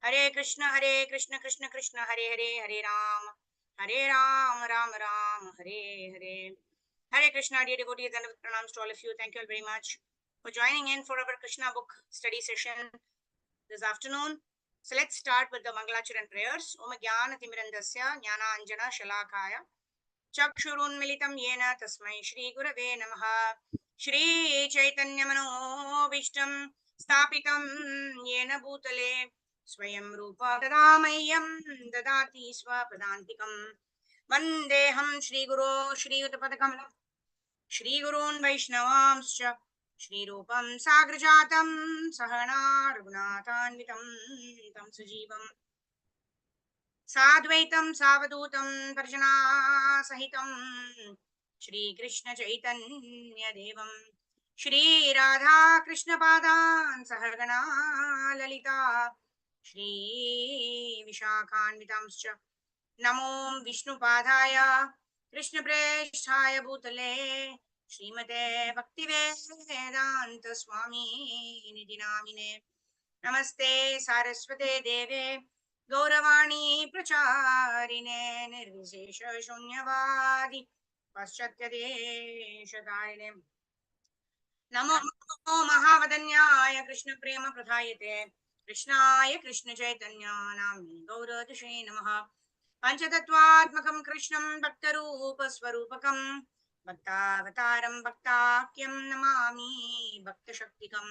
Hare Krishna, Krishna Krishna, Hare Hare, Hare Ram, Ram Ram, Hare Hare. Hare Krishna, dear devotees, and pranams to all of you. Thank you all very much for joining in for our Krishna book study session this afternoon. So let's start with the Mangalacharan prayers. Om Jnana Timirandasya Jnana Anjana Shalakaya Chakshurunmilitam Yena Tasmai Shri Gurave Namaha Shri Chaitanya Manobishtam Stapitam Yena Bhutale Swayam Rupa Tadamayyam Dadati Swapadantikam Vandeham Shri Guru Shri Utapatakalam Shri Gurun Vaishnavamscha Shri Rupam Sagrajatam Sahana Raghunathanvitam Tam Sujeevam साद्वैतं सावधूतं पर्जना सहितं श्रीकृष्ण चैतन्य देवं श्री राधा कृष्ण पादान् सहगणा ललिता श्री विशाखान्वितांश्च नमो विष्णुपादाय कृष्णप्रेष्ठाय भूतले श्रीमते भक्तिवेदान्त स्वामी निधि नामिने नमस्ते सारस्वते देवे गौरवाणी प्रचारिणे निर्विशेष शून्यवादी पाश्चात्यदेशतारिणे नमो महावदन्याय कृष्ण प्रेम प्रधायते कृष्णाय कृष्ण चैतन्य नाम्नि गौरतिषे नमः पंचतत्वात्मकं कृष्णं भक्तरूप स्वरूपकं भक्तावतारं भक्ताख्यं नमामि भक्तशक्तिकं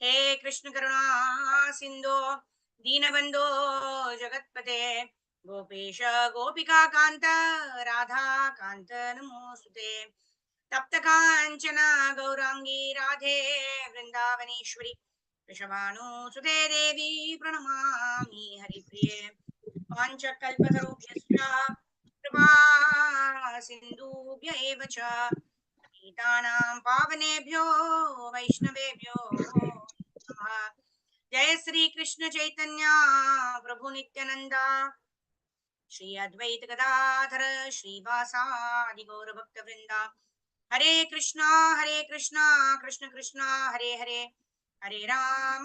हे कृष्ण करुणा सिंधो दीनबंधो जगत्पते गोपेश गोपिका कांत राधा कांत नमोस्तुते तप्त कांचन गौरांगी राधे वृंदावनेश्वरी वृषभानुसुते देवी प्रणमामि हरिप्रिये पाञ्चकल्पतरुभ्यश्च कृपा सिन्धुभ्य एव च पतितानां पावनेभ्यो वैष्णवेभ्यो नमः। जय श्री कृष्ण चैतन्य प्रभु नित्यानंदा श्री अद्वैत गदाधर श्रीवासादि गौर भक्त वृंदा हरे कृष्णा कृष्ण कृष्णा हरे हरे हरे राम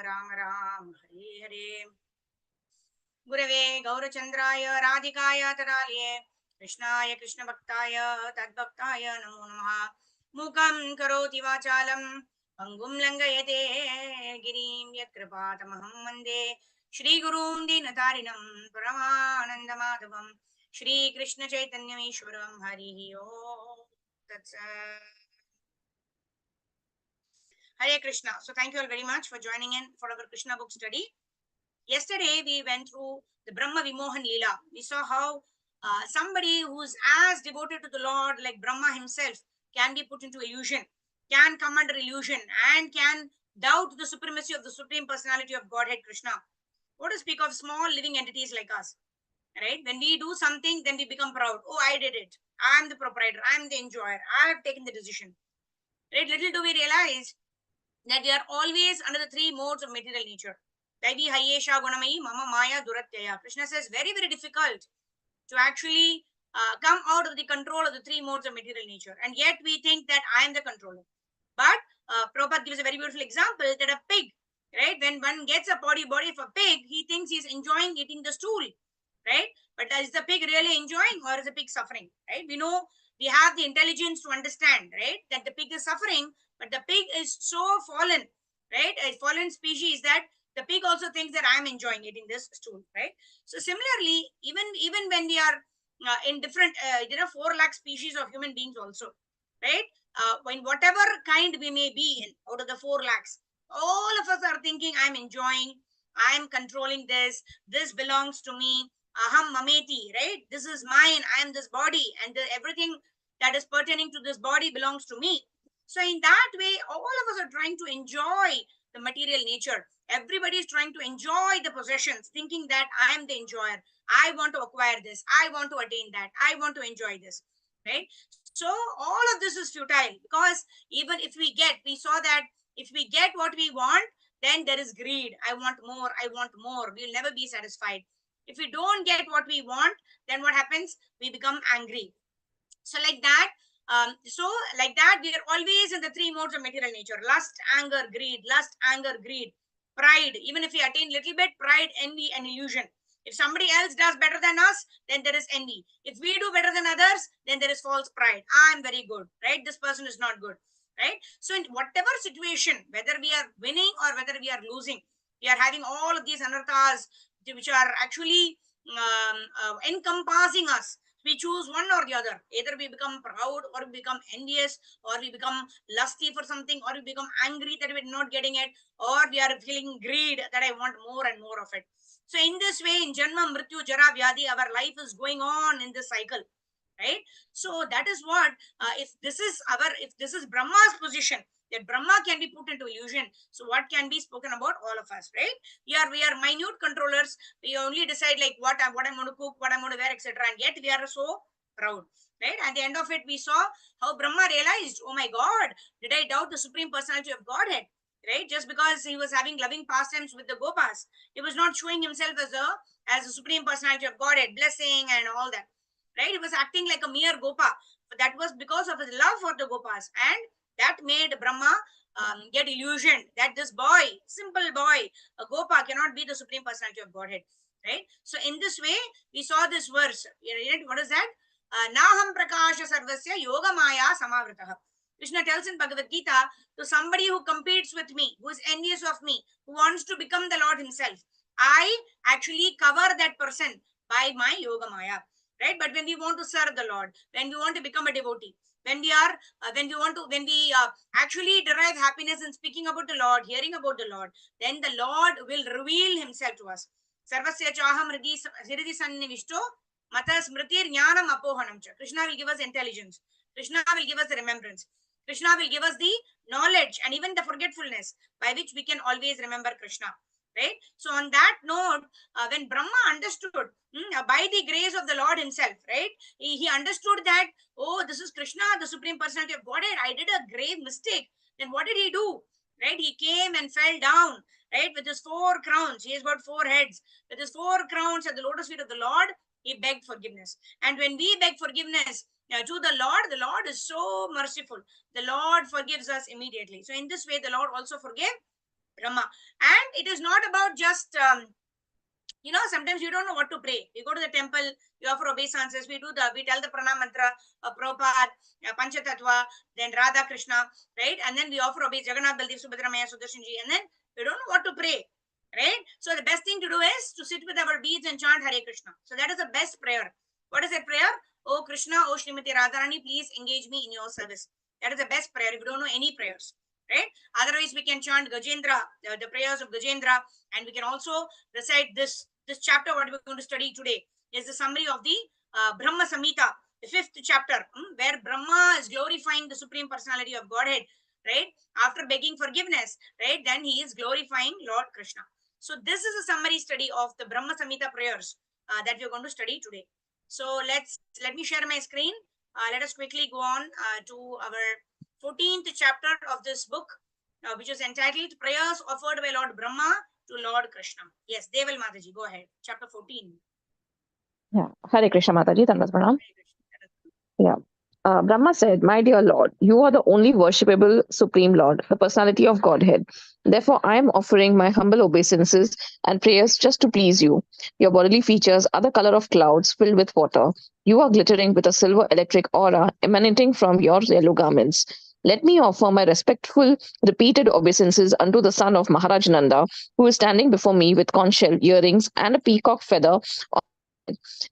राम राम हरे हरे गुरवे गौरचंद्राय राधिकाय तदालये कृष्णाय कृष्ण भक्ताय तद्भक्ताय नमो नमः मूकं करोति वाचालं पंगुं लंघयते गिरिं यत्कृपातमहं वन्दे श्रीगुरूं दीनतारिणं परमानन्दमाधवं श्रीकृष्ण चैतन्यमीश्वरं हरिः ओम् तत्सत् Hare Krishna. So thank you all very much for joining in for our Krishna book study. Yesterday we went through the Brahma Vimohan Leela. We saw how somebody who's as devoted to the Lord like Brahma himself can be put into illusion, can come under illusion, and can doubt the supremacy of the Supreme Personality of Godhead Krishna. What to speak of small living entities like us, right? When we do something, then we become proud. Oh, I did it. I'm the proprietor. I'm the enjoyer. I have taken the decision. Right? Little do we realize that we are always under the three modes of material nature. Daivi Hayesha Gunamayi Mama Maya Duratyaya. Krishna says very, very difficult to actually come out of the control of the three modes of material nature. And yet we think that I am the controller. But Prabhupada gives a very beautiful example that a pig, right? When one gets a body of a pig, he thinks he's enjoying eating the stool, right? But is the pig really enjoying or is the pig suffering, right? We know we have the intelligence to understand, right? That the pig is suffering, but the pig is so fallen, right? A fallen species that the pig also thinks that I'm enjoying eating this stool, right? So similarly, even when we are in different, there are 4 lakh species of human beings also, right? When whatever kind we may be in, out of the 4 lakhs, all of us are thinking, I'm enjoying, I'm controlling this belongs to me, aham mameti, right? This is mine, I am this body, and everything that is pertaining to this body belongs to me. So in that way, all of us are trying to enjoy the material nature. Everybody is trying to enjoy the possessions, thinking that I am the enjoyer. I want to acquire this. I want to attain that. I want to enjoy this, right? So all of this is futile because even if we saw that if we get what we want, then there is greed. I want more. I want more. We'll never be satisfied. If we don't get what we want, then what happens? We become angry. So like that, we are always in the three modes of material nature: lust, anger, greed, lust, anger, greed. pride. Even if we attain little bit, pride, envy, and illusion. If somebody else does better than us, then there is envy. If we do better than others, then there is false pride. I'm very good, right? This person is not good, right? So in whatever situation, whether we are winning or whether we are losing, we are having all of these anarthas which are actually encompassing us. We choose one or the other. Either we become proud, or we become envious, or we become lusty for something, or we become angry that we're not getting it, or we are feeling greed that I want more and more of it. So in this way, in Janma, Mrityu, Jara, Vyadhi, our life is going on in this cycle, right? So that is what, if this is Brahma's position, that Brahma can be put into illusion. So what can be spoken about all of us, right? We are minute controllers. We only decide like what I'm going to cook, what I'm going to wear, etc. And yet we are so proud, right? At the end of it, we saw how Brahma realized, oh my God, did I doubt the Supreme Personality of Godhead? Right? Just because he was having loving pastimes with the Gopas, he was not showing himself as a Supreme Personality of Godhead, blessing and all that. Right? He was acting like a mere Gopa. But that was because of his love for the Gopas, and that made Brahma get illusioned that this boy, simple boy, a Gopa, cannot be the Supreme Personality of Godhead. Right? So in this way, we saw this verse. What is that? Naham prakasha sarvasya yoga maya samavritah. Krishna tells in Bhagavad Gita, to somebody who competes with me, who is envious of me, who wants to become the Lord himself, I actually cover that person by my yoga maya. Right? But when we want to serve the Lord, when we want to become a devotee, when we actually derive happiness in speaking about the Lord, hearing about the Lord, then the Lord will reveal himself to us. Sarvasya chaham hridi sannivishto mata smritir jnanam apohanam cha. Krishna will give us intelligence. Krishna will give us the remembrance. Krishna will give us the knowledge and even the forgetfulness by which we can always remember Krishna. Right? So on that note, when Brahma understood by the grace of the Lord himself, right? He understood that, oh, this is Krishna, the Supreme Personality of Godhead. I did a grave mistake. Then what did he do? Right? He came and fell down, right? With his 4 crowns. He has got 4 heads. With his 4 crowns at the lotus feet of the Lord, he begged forgiveness. And when we beg forgiveness to the Lord is so merciful. The Lord forgives us immediately. So in this way, the Lord also forgave Brahma. And it is not about just, sometimes you don't know what to pray. You go to the temple, you offer obeisances, we tell the pranam mantra, Prabhupada, Panchatattva, then Radha Krishna, right? And then we offer obeisance, Jagannath, Baldev, Subhadra, Maya, Sudarshanji, and then we don't know what to pray, right? So the best thing to do is to sit with our beads and chant Hare Krishna. So that is the best prayer. What is that prayer? Oh Krishna, oh Srimati Radharani, please engage me in your service. That is the best prayer if you don't know any prayers. Right? Otherwise, we can chant Gajendra, the prayers of Gajendra, and we can also recite this chapter. What we're going to study today is the summary of the Brahma Samhita, the 5th chapter, where Brahma is glorifying the Supreme Personality of Godhead. Right? After begging forgiveness, right? Then he is glorifying Lord Krishna. So this is a summary study of the Brahma Samhita prayers that we're going to study today. So let me share my screen. Let us quickly go on to our 14th chapter of this book, which is entitled Prayers Offered by Lord Brahma to Lord Krishna. Yes, Deval Mataji, go ahead. Chapter 14. Yeah. Hare Krishna Mataji, Tandas Pranam. Yeah. Brahma said, my dear Lord, you are the only worshipable Supreme Lord, the personality of Godhead. Therefore, I am offering my humble obeisances and prayers just to please you. Your bodily features are the color of clouds filled with water. You are glittering with a silver electric aura emanating from your yellow garments. Let me offer my respectful, repeated obeisances unto the son of Maharaj Nanda, who is standing before me with conch shell earrings and a peacock feather.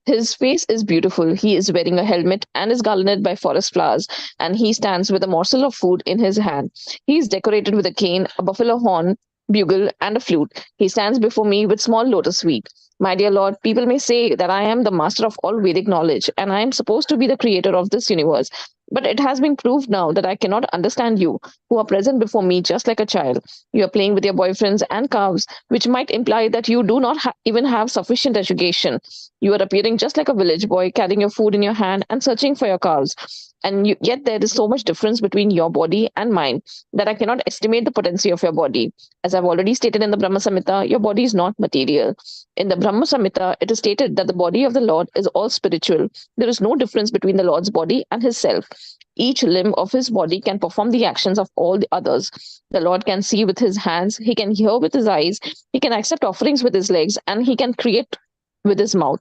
His face is beautiful. He is wearing a helmet and is garlanded by forest flowers, and he stands with a morsel of food in his hand. He is decorated with a cane, a buffalo horn, bugle, and a flute. He stands before me with small lotus feet. My dear Lord, people may say that I am the master of all Vedic knowledge, and I am supposed to be the creator of this universe. But it has been proved now that I cannot understand you, who are present before me just like a child. You are playing with your boyfriends and calves, which might imply that you do not even have sufficient education. You are appearing just like a village boy, carrying your food in your hand and searching for your calves. And yet there is so much difference between your body and mine that I cannot estimate the potency of your body. As I've already stated in the Brahma Samhita, your body is not material. In the Brahma Samhita, it is stated that the body of the Lord is all spiritual. There is no difference between the Lord's body and his self. Each limb of his body can perform the actions of all the others. The Lord can see with his hands, he can hear with his eyes, he can accept offerings with his legs, and he can create with his mouth.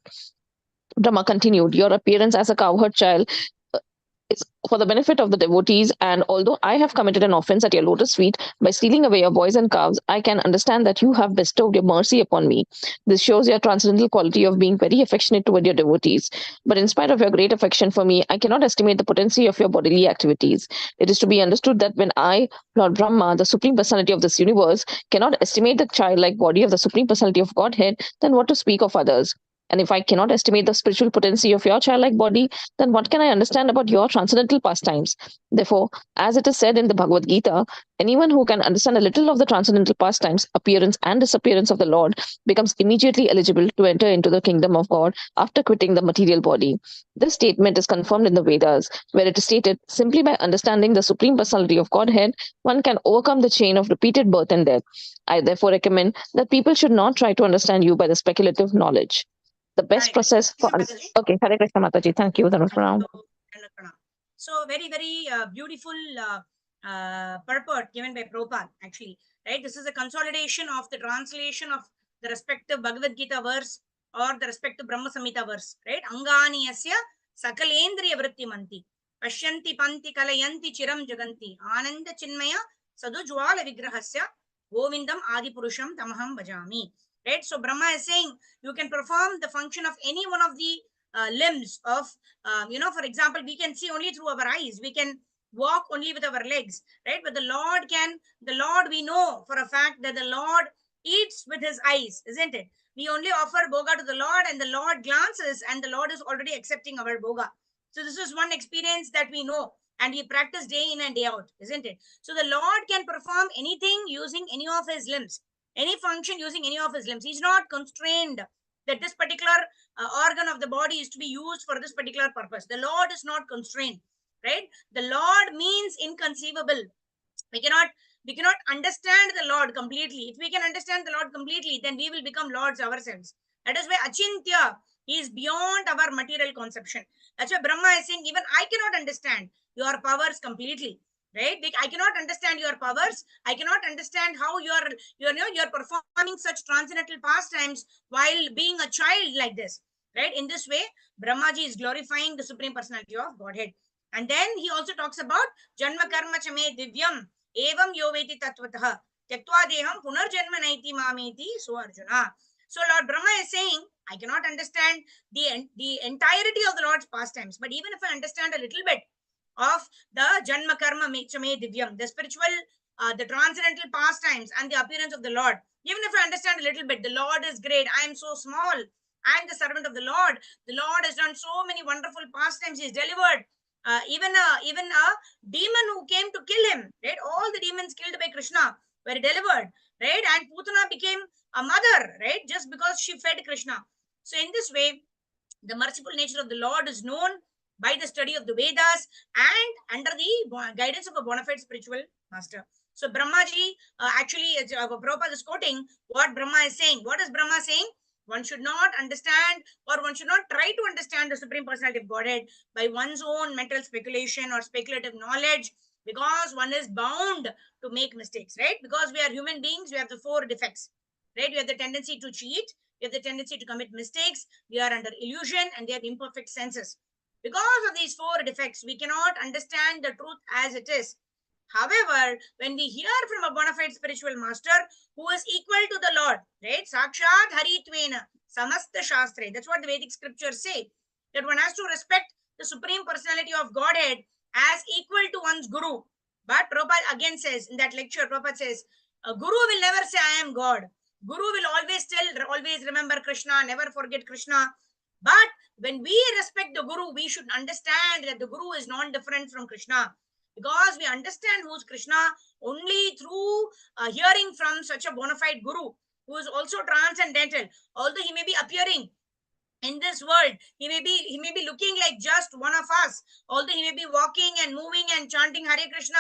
Brahma continued, your appearance as a cowherd child is for the benefit of the devotees, and although I have committed an offense at your lotus feet by stealing away your boys and calves, I can understand that you have bestowed your mercy upon me. This shows your transcendental quality of being very affectionate toward your devotees. But in spite of your great affection for me, I cannot estimate the potency of your bodily activities. It is to be understood that when I, Lord Brahma, the Supreme Personality of this universe, cannot estimate the childlike body of the Supreme Personality of Godhead, then what to speak of others? And if I cannot estimate the spiritual potency of your childlike body, then what can I understand about your transcendental pastimes? Therefore, as it is said in the Bhagavad Gita, anyone who can understand a little of the transcendental pastimes, appearance and disappearance of the Lord becomes immediately eligible to enter into the kingdom of God after quitting the material body. This statement is confirmed in the Vedas, where it is stated simply by understanding the Supreme Personality of Godhead, one can overcome the chain of repeated birth and death. I therefore recommend that people should not try to understand you by the speculative knowledge. The best Hare Krishna. process for Thank you, Mataji. okay, Hare Krishna Mataji. Thank you, Dhanush Pranam. So very, very beautiful purport given by Prabhupada, actually. Right? This is a consolidation of the translation of the respective Bhagavad Gita verse or the respective Brahma Samhita verse. Right? Angani yasya sakalendriya vritti manti. Pashyanti panti kalayanti chiram jaganti. Ananda chinmaya sadujwala vigrahasya govindam adipurusham tamaham bhajami. Right? So Brahma is saying you can perform the function of any one of the limbs of for example, we can see only through our eyes, we can walk only with our legs, right? But the Lord, we know for a fact that the Lord eats with his eyes, isn't it? We only offer boga to the Lord and the Lord glances and the Lord is already accepting our boga. So this is one experience that we know and we practice day in and day out, isn't it? So the Lord can perform anything using any of his limbs, any function using any of his limbs. He's not constrained that this particular organ of the body is to be used for this particular purpose. The Lord is not constrained, right? The Lord means inconceivable. We cannot understand the Lord completely. If we can understand the Lord completely, then we will become lords ourselves. That is why Achintya, he is beyond our material conception. That's why Brahma is saying, even I cannot understand your powers completely. Right? I cannot understand your powers. I cannot understand how you're performing such transcendental pastimes while being a child like this. Right? In this way, Brahmaji is glorifying the Supreme Personality of Godhead. And then he also talks about Janma Karma Chame Divyam Evam Yoveti Tatvatah Tyaktva Deham Punarjanma Naiti Mameti So Arjuna. So Lord Brahma is saying, I cannot understand the entirety of the Lord's pastimes, but even if I understand a little bit of the Janma Karma Mechame Divyam, the spiritual, the transcendental pastimes and the appearance of the Lord. Even if I understand a little bit, the Lord is great. I am so small. I am the servant of the Lord. The Lord has done so many wonderful pastimes. He has delivered even a demon who came to kill him. Right? All the demons killed by Krishna were delivered. Right? And Putana became a mother. Right? Just because she fed Krishna. So in this way, the merciful nature of the Lord is known by the study of the Vedas and under the guidance of a bona fide spiritual master. So Brahmaji, actually, Prabhupada is quoting what Brahma is saying. What is Brahma saying? One should not understand or one should not try to understand the Supreme Personality of Godhead by one's own mental speculation or speculative knowledge, because one is bound to make mistakes, right? Because we are human beings, we have the four defects, right? We have the tendency to cheat, we have the tendency to commit mistakes, we are under illusion, and we have imperfect senses. Because of these four defects, we cannot understand the truth as it is. However, when we hear from a bona fide spiritual master who is equal to the Lord, right? Sakshat Haritvena, Samasta Shastre. That's what the Vedic scriptures say. That one has to respect the Supreme Personality of Godhead as equal to one's Guru. But Prabhupada again says, in that lecture, Prabhupada says, a Guru will never say, I am God. Guru will always remember Krishna, never forget Krishna. But when we respect the Guru, we should understand that the Guru is non-different from Krishna. Because we understand who's Krishna only through hearing from such a bona fide Guru who is also transcendental. Although he may be appearing in this world. He may be looking like just one of us, although he may be walking and moving and chanting Hare Krishna,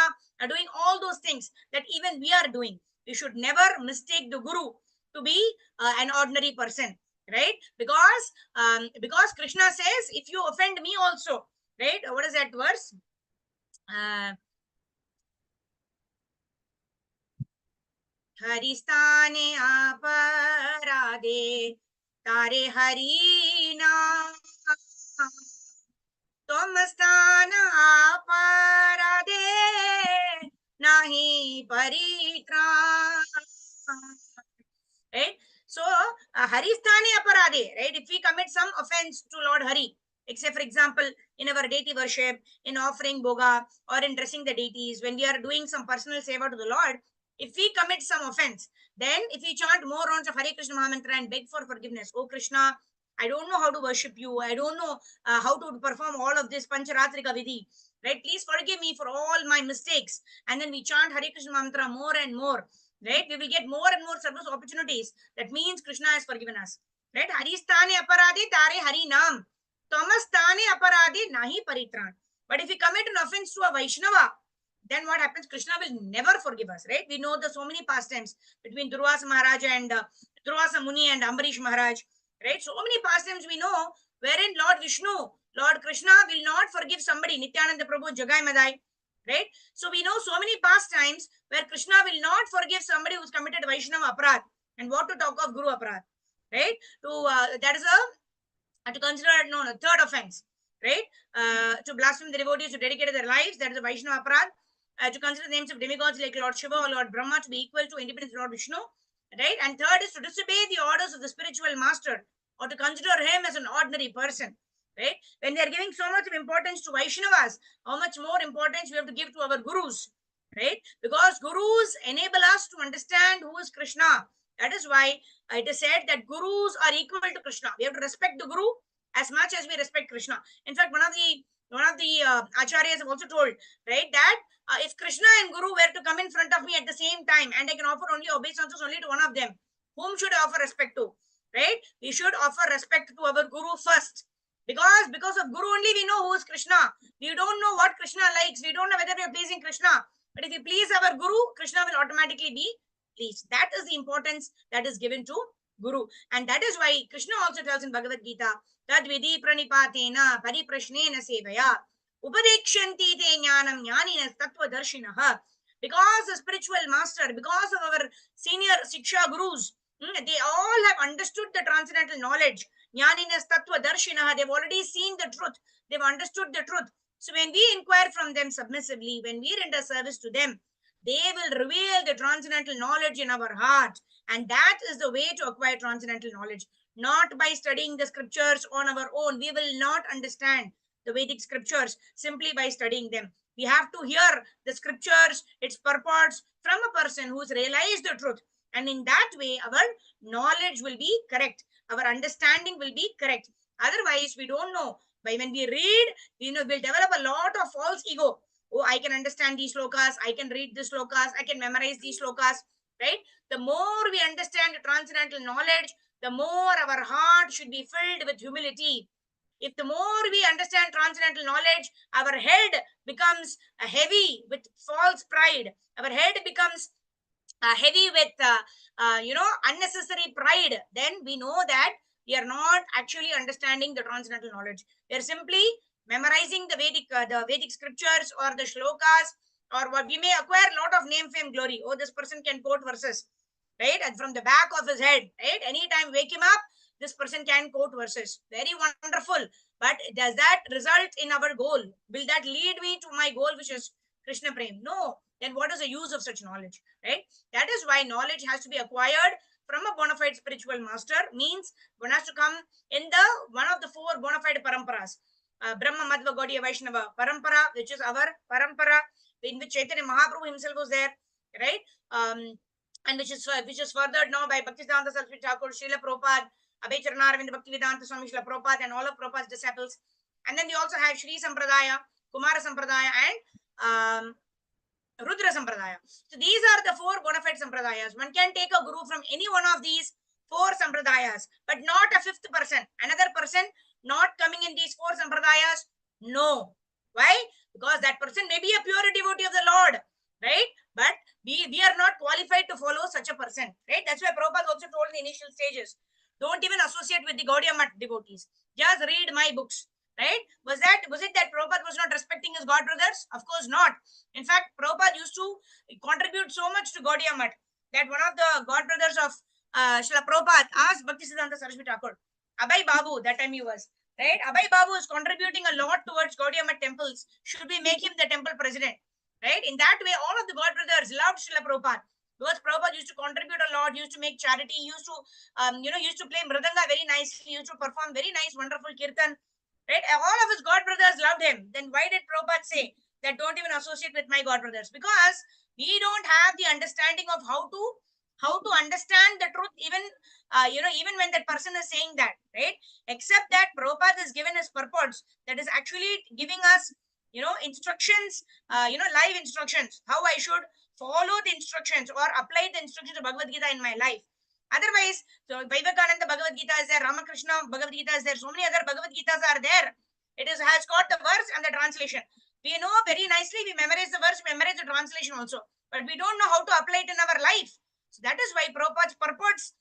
doing all those things that even we are doing. We should never mistake the Guru to be an ordinary person, right? Because Krishna says, if you offend me also, right? What is that verse? हरिस्ताने आपराधे तारे हरि नाम तुम स्थान आपराधे नहीं परित्राण. Right? So, Haristhane aparade, right? If we commit some offense to Lord Hari, except for example, in our deity worship, in offering boga, or in dressing the deities, when we are doing some personal seva to the Lord, if we commit some offense, then if we chant more rounds of Hare Krishna Mahamantra and beg for forgiveness, oh Krishna, I don't know how to worship you. I don't know how to perform all of this Pancharatrika Vidhi. Right? Please forgive me for all my mistakes. And then we chant Hare Krishna Mantra more and more. Right? We will get more and more service opportunities. That means Krishna has forgiven us. Right? Haristhane aparade tare hari nam. Tamasthane aparade nahi paritran. But if we commit an offense to a Vaishnava, then what happens? Krishna will never forgive us, right? We know the so many pastimes between Durvasa Maharaj and Durvasa Muni and Ambarish Maharaj, right? So many pastimes we know wherein Lord Vishnu, Lord Krishna will not forgive somebody, Nityananda Prabhu, Jagai Madai, right? So we know so many pastimes where Krishna will not forgive somebody who's committed Vaishnava aparad. And what to talk of Guru aparad, right? That is to consider a third offense, right? To blaspheme the devotees who dedicated their lives, that is a Vaishnava aparad. To consider the names of demigods like Lord Shiva or Lord Brahma to be equal to independent Lord Vishnu, right? And third is to disobey the orders of the spiritual master or to consider him as an ordinary person, right? When they are giving so much of importance to Vaishnavas, how much more importance we have to give to our gurus, right? Because gurus enable us to understand who is Krishna. That is why it is said that gurus are equal to Krishna. We have to respect the guru as much as we respect Krishna. In fact, one of the acharyas have also told, right, that if Krishna and Guru were to come in front of me at the same time and I can offer only obeisances only to one of them, whom should I offer respect to? Right? We should offer respect to our Guru first. Because of Guru only we know who is Krishna. We don't know what Krishna likes. We don't know whether we are pleasing Krishna. But if we please our Guru, Krishna will automatically be pleased. That is the importance that is given to Guru. And that is why Krishna also tells in Bhagavad Gita, Tad Vidhi Pranipatena Pariprashnena Sevaya Upadekshanti te jnanam jnaninas tattvadarshinaha. Because the spiritual master, because of our senior Siksha gurus, they all have understood the transcendental knowledge. Jnaninas tattvadarshinaha. They've already seen the truth. They've understood the truth. So when we inquire from them submissively, when we render service to them, they will reveal the transcendental knowledge in our heart. And that is the way to acquire transcendental knowledge. Not by studying the scriptures on our own. We will not understand the Vedic scriptures simply by studying them. We have to hear the scriptures, its purports from a person who's realized the truth. And in that way, our knowledge will be correct. Our understanding will be correct. Otherwise, we don't know. But when we read, we'll develop a lot of false ego. Oh, I can understand these slokas. I can read these slokas. I can memorize these slokas. Right? The more we understand the transcendental knowledge, the more our heart should be filled with humility. If the more we understand transcendental knowledge, our head becomes heavy with false pride. Our head becomes heavy with unnecessary pride. Then we know that we are not actually understanding the transcendental knowledge. We are simply memorizing the Vedic scriptures or the shlokas, or what we may acquire a lot of name, fame, glory. Oh, this person can quote verses, right? And from the back of his head, right? Anytime wake him up, this person can quote verses. Very wonderful. But does that result in our goal? Will that lead me to my goal, which is Krishna Prem? No. Then what is the use of such knowledge, right? That is why knowledge has to be acquired from a bona fide spiritual master. Means one has to come in one of the four bona fide paramparas. Brahma, Madhva, Gaudiya, Vaishnava parampara, which is our parampara, in which Chaitanya Mahaprabhu himself was there, right? And which is furthered now by Bhaktisiddhanta Saraswati Thakur, Srila Prabhupada, Abhay Charanaravinda Bhaktivedanta Swami Srila Prabhupada, and all of Prabhupada's disciples. And then we also have Shri Sampradaya, Kumara Sampradaya, and Rudra Sampradaya. So these are the four bona fide Sampradayas. One can take a guru from any one of these 4 sampradayas, but not a fifth person. Another person not coming in these 4 sampradayas? No. Why? Because that person may be a pure devotee of the Lord, right? But we are not qualified to follow such a person, right? That's why Prabhupada also told in the initial stages, don't even associate with the Gaudiya Math devotees. Just read my books, right? Was it that Prabhupada was not respecting his God brothers? Of course not. In fact, Prabhupada used to contribute so much to Gaudiya Math that one of the God brothers of Srila Prabhupada asked Bhaktisiddhanta Saraswati Thakur, Abhay Babu, that time he was, right? Abhay Babu is contributing a lot towards Gaudiya Math temples. Should we make him the temple president? Right? In that way, all of the God brothers loved Srila Prabhupada because Prabhupada used to contribute a lot, used to make charity, used to, used to play mridanga very nicely, used to perform very nice, wonderful kirtan. Right? All of his God brothers loved him. Then why did Prabhupada say that don't even associate with my God brothers? Because we don't have the understanding of how to understand the truth, even even when that person is saying that, right? Except that Prabhupada has given us purports that is actually giving us instructions, live instructions, how I should follow the instructions or apply the instructions of Bhagavad Gita in my life. Otherwise, so Vivekananda Bhagavad Gita is there, Ramakrishna Bhagavad Gita is there, so many other Bhagavad Gitas are there. It has got the verse and the translation. We know very nicely, we memorize the verse, memorize the translation also, but we don't know how to apply it in our life. So that is why Prabhupada's purports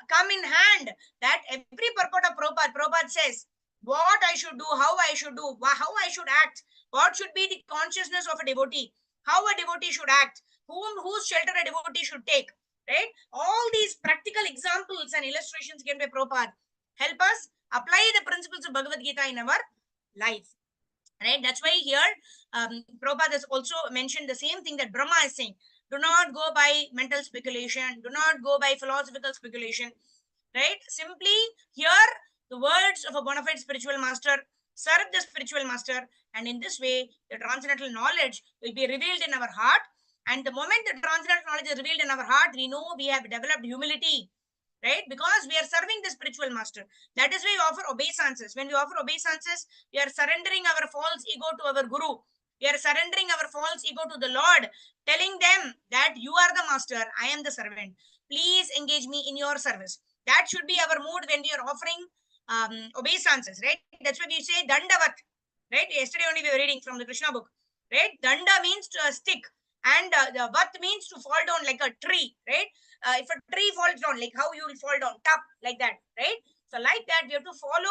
come in hand. That every purport of Prabhupada says what I should do, how I should do, how I should act, what should be the consciousness of a devotee, how a devotee should act, whose shelter a devotee should take, right? All these practical examples and illustrations given by Prabhupada help us apply the principles of Bhagavad Gita in our life, right? That's why here Prabhupada has also mentioned the same thing that Brahma is saying. Do not go by mental speculation, do not go by philosophical speculation, right? Simply hear the words of a bona fide spiritual master, serve the spiritual master, and in this way, the transcendental knowledge will be revealed in our heart. And the moment the transcendental knowledge is revealed in our heart, we know we have developed humility, right? Because we are serving the spiritual master. That is why we offer obeisances. When we offer obeisances, we are surrendering our false ego to our guru. We are surrendering our false ego to the Lord, telling them that you are the master, I am the servant. Please engage me in your service. That should be our mood when we are offering obeisances, right? That's why we say dandavat, right? Yesterday only we were reading from the Krishna book, right? Danda means to a stick, and the vat means to fall down like a tree, right? If a tree falls down, like how you will fall down, tap, like that, right? So like that, we have to fall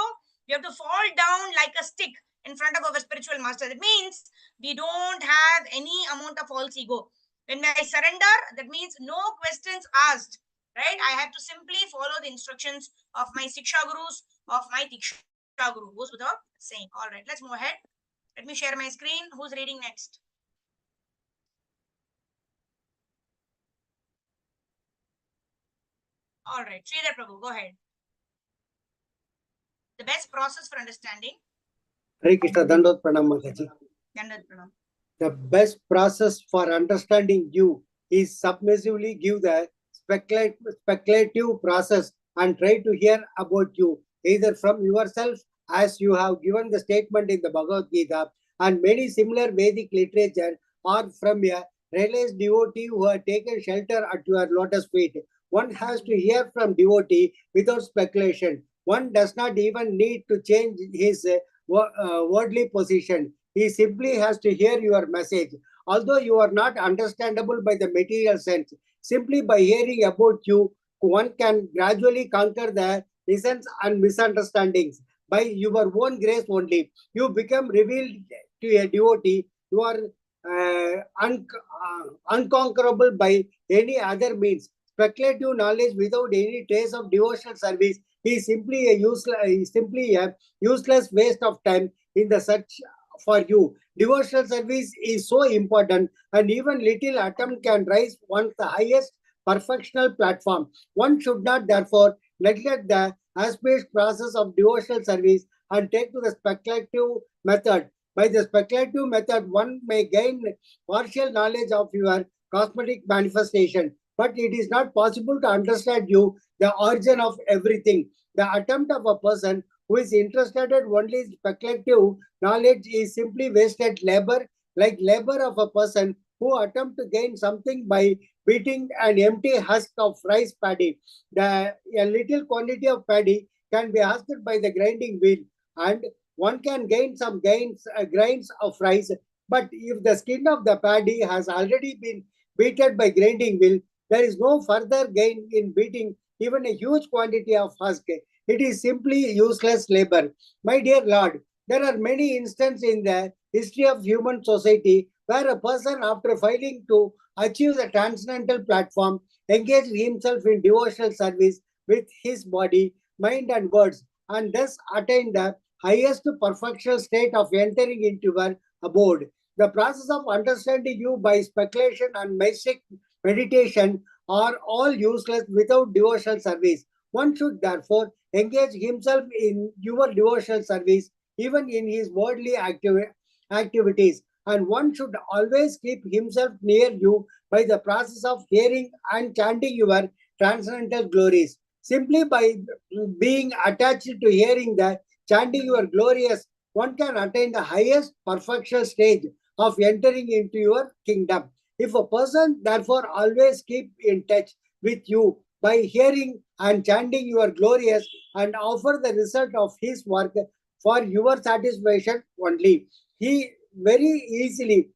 down like a stick in front of our spiritual master. That means we don't have any amount of false ego. When I surrender, that means no questions asked, right? I have to simply follow the instructions of my Siksha Gurus, of my Diksha Guru, goes without saying. All right, let's move ahead. Let me share my screen. Who's reading next? All right, Sridhar Prabhu, go ahead. The best process for understanding. Hare Krishna, Dandot Pranam Mataji. Dandat Pranam. The best process for understanding you is submissively give the speculative process and try to hear about you, either from yourself, as you have given the statement in the Bhagavad Gita and many similar Vedic literature, or from a realized devotee who have taken shelter at your lotus feet. One has to hear from devotee without speculation. One does not even need to change his worldly position. He simply has to hear your message. Although you are not understandable by the material sense, simply by hearing about you, one can gradually conquer the dissents and misunderstandings. By your own grace only, you become revealed to a devotee. You are unconquerable by any other means. Speculative knowledge without any trace of devotional service is simply a useless waste of time in the search for you. Devotional service is so important, and even little attempt can rise one's the highest perfectional platform. One should not therefore neglect the aspect process of devotional service and take to the speculative method. By the speculative method, one may gain partial knowledge of your cosmetic manifestation, but it is not possible to understand you, the origin of everything. The attempt of a person who is interested only in speculative knowledge is simply wasted labor, like labor of a person who attempt to gain something by beating an empty husk of rice paddy. A little quantity of paddy can be husked by the grinding wheel, and one can gain some grains of rice. But if the skin of the paddy has already been beaten by grinding wheel, there is no further gain in beating even a huge quantity of husk. It is simply useless labor. My dear Lord, there are many instances in the history of human society where a person, after failing to achieve the transcendental platform, engaged himself in devotional service with his body, mind, and words, and thus attained the highest perfectional state of entering into your abode. The process of understanding you by speculation and mystic meditation are all useless without devotional service. One should therefore engage himself in your devotional service even in his worldly activities, and one should always keep himself near you by the process of hearing and chanting your transcendental glories. Simply by being attached to hearing the chanting your glorious, one can attain the highest perfection stage of entering into your kingdom. If a person therefore always keep in touch with you by hearing and chanting your glorious and offer the result of his work for your satisfaction only, he very easily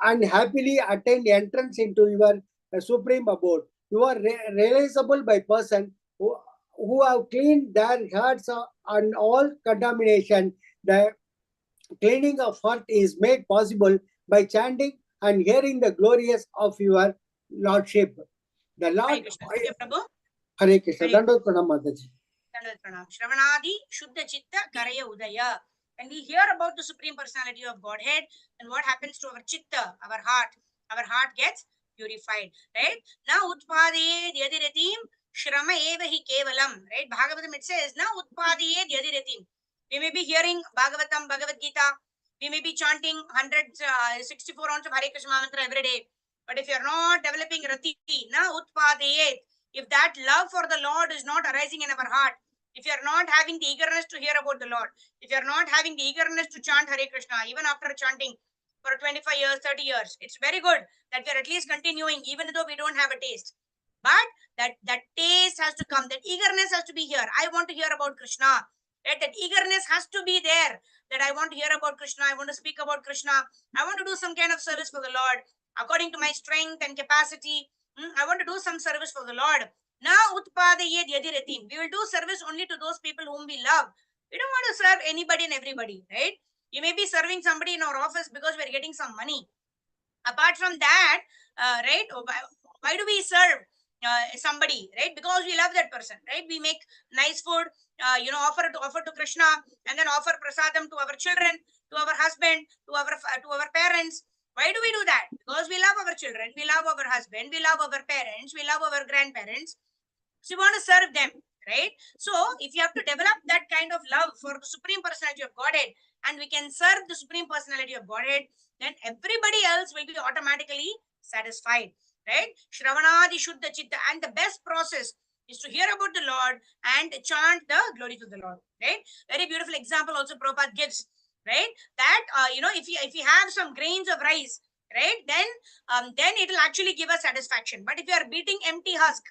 and happily attain entrance into your supreme abode. You are realizable by person who have cleaned their hearts and all contamination. The cleaning of heart is made possible by chanting and hearing the glorious of your Lordship. The Hare Lord, Krishna. Thank you, Prabhu. Hare Krishna, Very Dandot Pranam Mataji. Dandavat Pranam. Shravanadi Shuddha Chitta Karaya Udaya. When we hear about the Supreme Personality of Godhead, then what happens to our chitta, our heart? Our heart gets purified, right? Now Utpadaye Yadiratim Shrama Eva Hi Kevalam, right? Bhagavatam it says, now Utpadaye Yadiratim. We may be hearing Bhagavatam, Bhagavad Gita. We may be chanting 164 rounds of Hare Krishna Mahamantra every day. But if you're not developing Rati, na Utpadaye, if that love for the Lord is not arising in our heart, if you are not having the eagerness to hear about the Lord, if you are not having the eagerness to chant Hare Krishna, even after chanting for 25 years, 30 years, it's very good that we are at least continuing, even though we don't have a taste. But that taste has to come, that eagerness has to be here. I want to hear about Krishna. Right? That eagerness has to be there. That I want to hear about Krishna. I want to speak about Krishna. I want to do some kind of service for the Lord according to my strength and capacity. I want to do some service for the Lord. Now, utpadayed yadiratim. We will do service only to those people whom we love. We don't want to serve anybody and everybody, right? You may be serving somebody in our office because we're getting some money. Apart from that, right? Why do we serve somebody, right? Because we love that person, right? We make nice food, offer to Krishna, and then offer prasadam to our children, to our husband, to our parents. Why do we do that? Because we love our children, we love our husband, we love our parents, we love our grandparents. So you want to serve them, right? So if you have to develop that kind of love for the Supreme Personality of Godhead, and we can serve the Supreme Personality of Godhead, then everybody else will be automatically satisfied, right? Shravanadi Shuddha Chitta. And the best process is to hear about the Lord and chant the glory to the Lord, right? Very beautiful example also Prabhupada gives, right? That, if you have some grains of rice, right, then it will actually give us satisfaction. But if you are beating empty husk,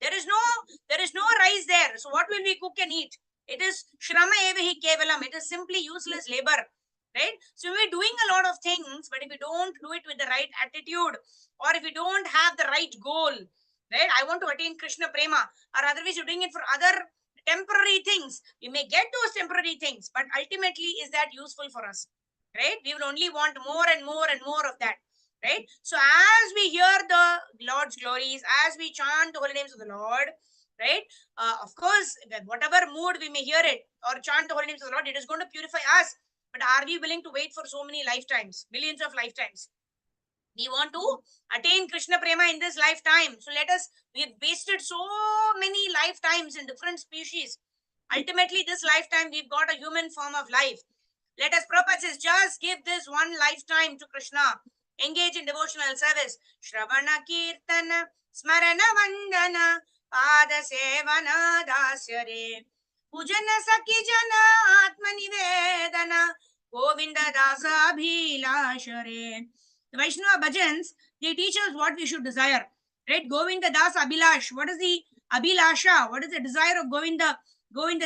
there is no rice there. So what will we cook and eat? It is shrama evahi kevalam. It is simply useless labor, right? So we're doing a lot of things, but if we don't do it with the right attitude, or if we don't have the right goal, right? I want to attain Krishna prema, or otherwise you're doing it for other temporary things. We may get those temporary things, but ultimately, is that useful for us, right? We will only want more and more and more of that, right? So as we hear the Lord's glories, as we chant the holy names of the Lord, right? Of course, whatever mood we may hear it or chant the holy names of the Lord, it is going to purify us. But are we willing to wait for so many lifetimes, millions of lifetimes? We want to attain Krishna prema in this lifetime. So we've wasted so many lifetimes in different species. Ultimately, this lifetime, we've got a human form of life. Let us, Prabhupada says, just give this one lifetime to Krishna. Engage in devotional service. Shravana Kirtana, Smarana Vandana, Pada Sevana Dasyare, Pujana Sakijana, Atma Nivedana, Govinda Dasa Bhilashare. The Vaishnava bhajans, they teach us what we should desire. Right? Govinda Das Abhilash. What is the Abhilasha? What is the desire of Govinda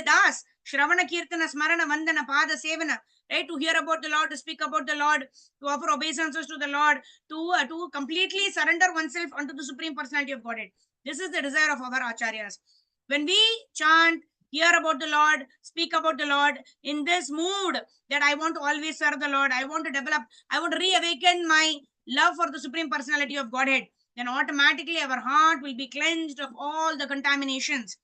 Das? Shravana Kirtana Smarana Vandana Pada Sevana. Right? To hear about the Lord, to speak about the Lord, to offer obeisances to the Lord, to completely surrender oneself unto the Supreme Personality of Godhead. This is the desire of our acharyas. When we chant, hear about the Lord, speak about the Lord in this mood that I want to always serve the Lord, I want to develop, I want to reawaken my love for the Supreme Personality of Godhead, then automatically our heart will be cleansed of all the contaminations.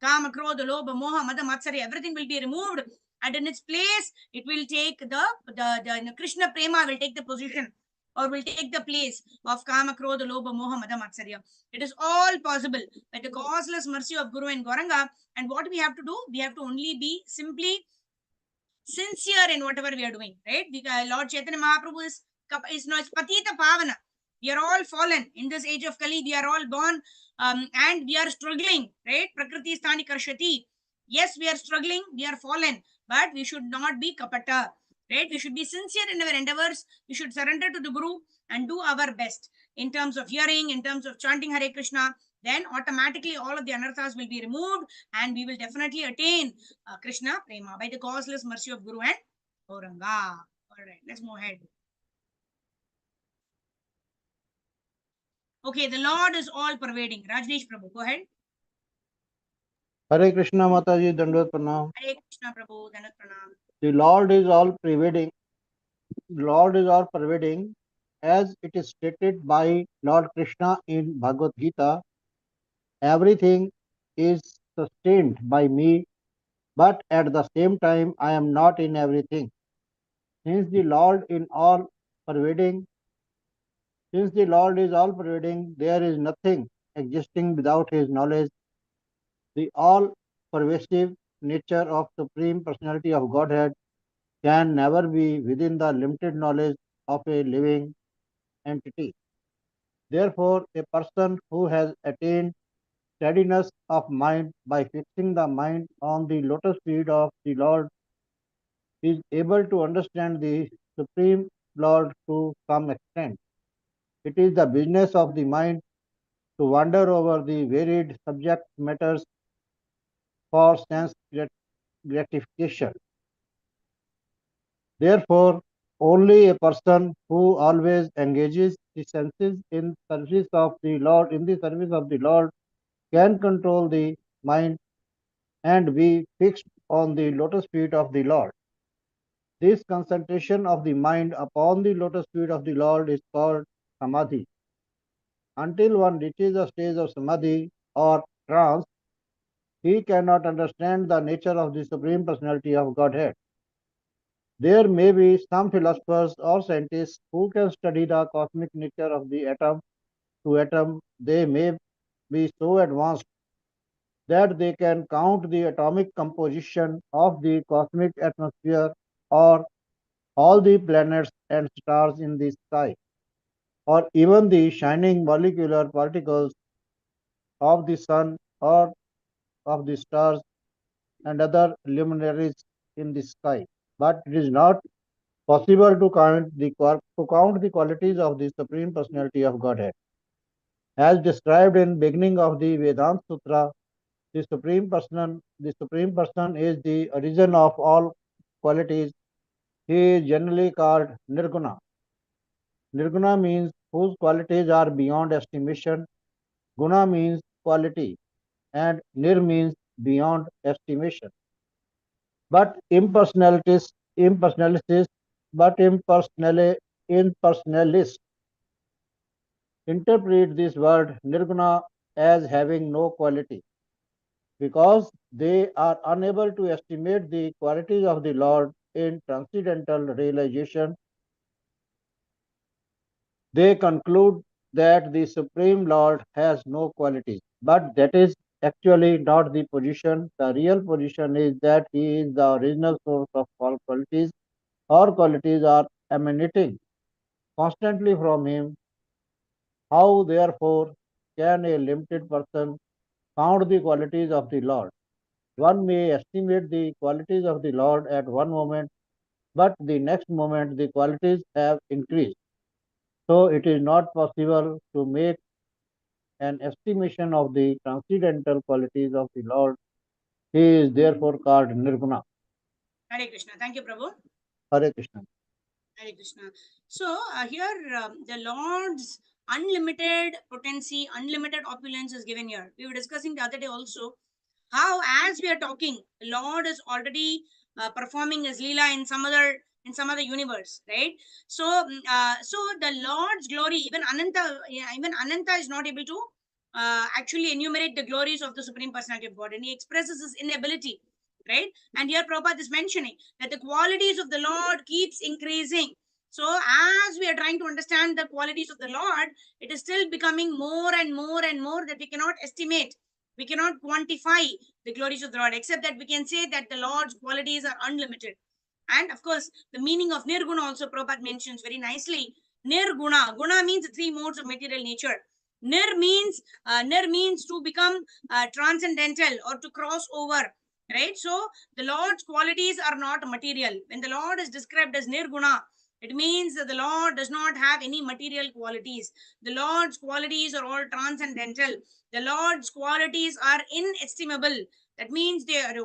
Kama, Krodha, Lobha, Moha, Mada, Matsarya, everything will be removed, and in its place, it will take the Krishna Prema will take the position or will take the place of Kama, Krodha, Lobha, Moha, Mada, Matsarya. It is all possible by the causeless mercy of Guru and Gauranga. And what we have to do, we have to only be simply sincere in whatever we are doing, right? Lord Chaitanya Mahaprabhu is no, it's Patita Pavana. We are all fallen in this age of Kali. We are all born and we are struggling, right? Prakriti Sthani Karshati. Yes, we are struggling, we are fallen, but we should not be kapata, right? We should be sincere in our endeavors. We should surrender to the Guru and do our best in terms of hearing, in terms of chanting Hare Krishna. Then automatically all of the anarthas will be removed and we will definitely attain Krishna Prema by the causeless mercy of Guru and Gauranga. All right, let's move ahead. Okay, the Lord is all pervading. Rajneesh Prabhu, go ahead. Hare Krishna Mataji Dandavat Pranam. Hare Krishna Prabhu, Dandavat Pranam. The Lord is all pervading. Lord is all pervading, as it is stated by Lord Krishna in Bhagavad Gita. Everything is sustained by me, but at the same time I am not in everything. Since the Lord is all pervading, there is nothing existing without His knowledge. The all pervasive nature of Supreme Personality of Godhead can never be within the limited knowledge of a living entity. Therefore, a person who has attained steadiness of mind by fixing the mind on the lotus feet of the Lord is able to understand the Supreme Lord to some extent. It is the business of the mind to wander over the varied subject matters for sense gratification. Therefore, only a person who always engages the senses in service of the Lord, can control the mind and be fixed on the lotus feet of the Lord. This concentration of the mind upon the lotus feet of the Lord is called samadhi. Until one reaches a stage of samadhi or trance, he cannot understand the nature of the Supreme Personality of Godhead. There may be some philosophers or scientists who can study the cosmic nature of the atom to atom. They may be so advanced that they can count the atomic composition of the cosmic atmosphere or all the planets and stars in the sky, or even the shining molecular particles of the sun or of the stars and other luminaries in the sky. But it is not possible to count the qualities of the Supreme Personality of Godhead. As described in beginning of the Vedanta Sutra, the Supreme Person is the origin of all qualities. He is generally called Nirguna. Nirguna means whose qualities are beyond estimation. Guna means quality, and Nir means beyond estimation. But impersonalists interpret this word Nirguna as having no quality. Because they are unable to estimate the qualities of the Lord in transcendental realization, they conclude that the Supreme Lord has no qualities. But that is actually not the position. The real position is that He is the original source of all qualities. All qualities are emanating constantly from Him. How, therefore, can a limited person count the qualities of the Lord? One may estimate the qualities of the Lord at one moment, but the next moment the qualities have increased. So it is not possible to make an estimation of the transcendental qualities of the Lord. He is therefore called Nirguna. Hare Krishna. Thank you, Prabhu. Hare Krishna. Hare Krishna. So here the Lord's unlimited potency, unlimited opulence is given here. We were discussing the other day also how, as we are talking, the Lord is already performing his leela in some other universe, right? So so the Lord's glory, even Ananta is not able to actually enumerate the glories of the Supreme Personality of God, and he expresses his inability, right? And here Prabhupada is mentioning that the qualities of the Lord keeps increasing. So as we are trying to understand the qualities of the Lord, it is still becoming more and more and more that we cannot estimate. We cannot quantify the glories of the Lord, except that we can say that the Lord's qualities are unlimited. And of course, the meaning of Nirguna also Prabhupada mentions very nicely. Nirguna. Guna means the three modes of material nature. Nir means to become transcendental or to cross over. Right? So the Lord's qualities are not material. When the Lord is described as Nirguna, it means that the Lord does not have any material qualities. The Lord's qualities are all transcendental. The Lord's qualities are inestimable. That means they are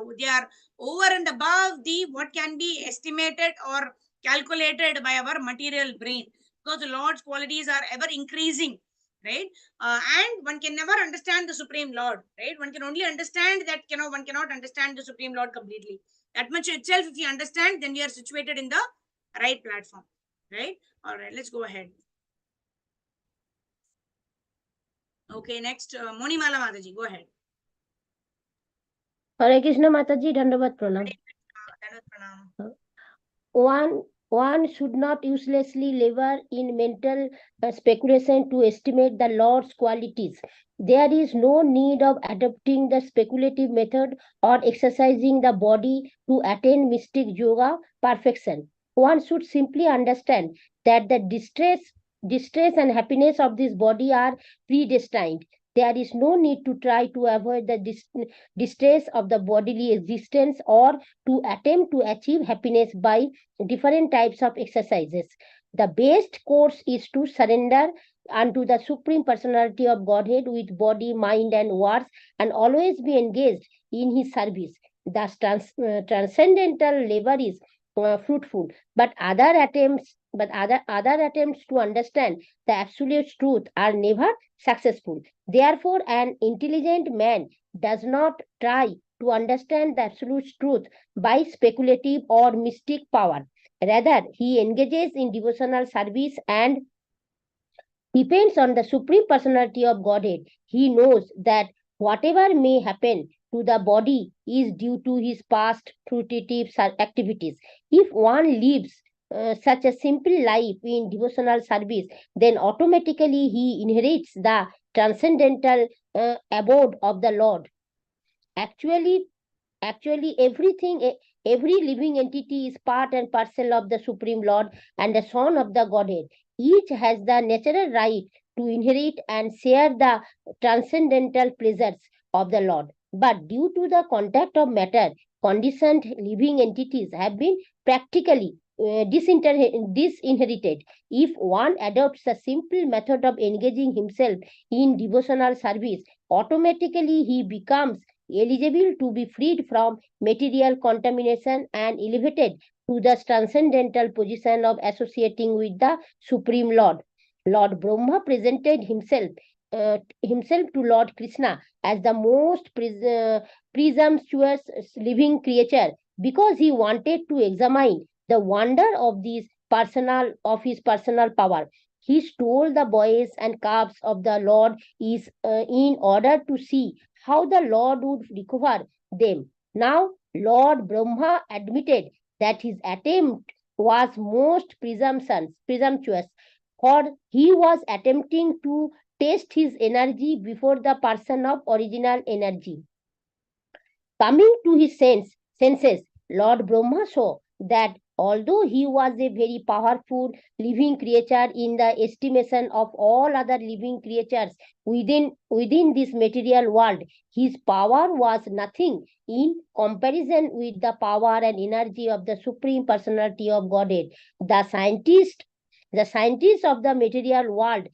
over and above the what can be estimated or calculated by our material brain, because the Lord's qualities are ever increasing, right? And one can never understand the Supreme Lord, right? One can only understand that, one cannot understand the Supreme Lord completely. That much itself, if you understand, then we are situated in the right platform, right? All right, let's go ahead. Okay, next, Monimala Mataji, go ahead. Hare Krishna Mataji, Dandavat Pranam. One should not uselessly labor in mental speculation to estimate the Lord's qualities. There is no need of adopting the speculative method or exercising the body to attain mystic yoga perfection. One should simply understand that the distress and happiness of this body are predestined. There is no need to try to avoid the distress of the bodily existence or to attempt to achieve happiness by different types of exercises. The best course is to surrender unto the Supreme Personality of Godhead with body, mind, and words, and always be engaged in His service. Thus, transcendental labor is fruitful, but other attempts to understand the absolute truth are never successful. Therefore, an intelligent man does not try to understand the absolute truth by speculative or mystic power. Rather, he engages in devotional service and depends on the Supreme Personality of Godhead. He knows that whatever may happen to the body is due to his past fruitive activities. If one lives such a simple life in devotional service, then automatically he inherits the transcendental abode of the Lord. Actually, every living entity is part and parcel of the Supreme Lord and the Son of the Godhead. Each has the natural right to inherit and share the transcendental pleasures of the Lord. But due to the contact of matter, conditioned living entities have been practically disinherited. If one adopts a simple method of engaging himself in devotional service, automatically he becomes eligible to be freed from material contamination and elevated to the transcendental position of associating with the Supreme Lord. Lord Brahma presented himself to Lord Krsna as the most presumptuous living creature because he wanted to examine the wonder of his personal power. He stole the boys and calves of the Lord is in order to see how the Lord would recover them. Now, Lord Brahma admitted that his attempt was most presumptuous, for he was attempting to test his energy before the person of original energy. Coming to his senses, Lord Brahma saw that although he was a very powerful living creature in the estimation of all other living creatures within this material world, his power was nothing in comparison with the power and energy of the Supreme Personality of Godhead. The scientist The scientists of the material world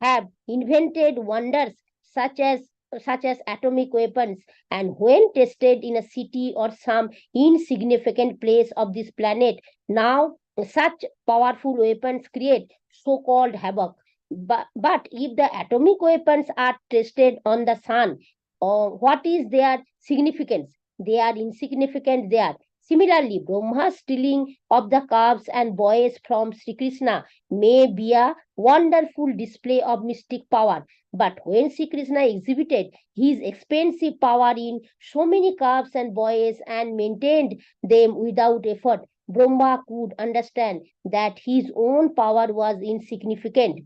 have invented wonders such as atomic weapons, and when tested in a city or some insignificant place of this planet, now such powerful weapons create so-called havoc. But if the atomic weapons are tested on the sun, what is their significance? They are insignificant there. Similarly, Brahma's stealing of the calves and boys from Sri Krishna may be a wonderful display of mystic power. But when Sri Krishna exhibited his expensive power in so many calves and boys and maintained them without effort, Brahma could understand that his own power was insignificant.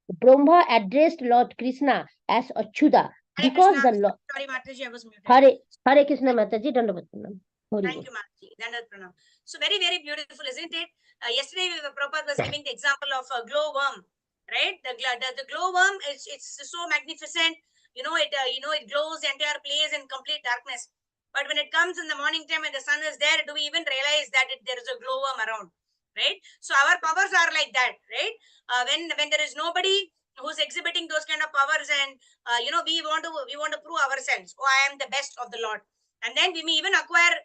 Brahma addressed Lord Krishna as Achyuta Hare because Krishna. the Lord. Sorry, Mataji, I was muted. Hare Krishna Mataji, Dandavat Pranam. Thank you, Mataji. Dandavat Pranam. So very, very beautiful, isn't it? Yesterday, Prabhupada was giving the example of a glowworm, right? The glowworm it's so magnificent. It glows the entire place in complete darkness. But when it comes in the morning time and the sun is there, do we even realize that there is a glowworm around, right? So our powers are like that, right? When there is nobody who's exhibiting those kind of powers, and we want to prove ourselves. Oh, I am the best of the Lord, and then we may even acquire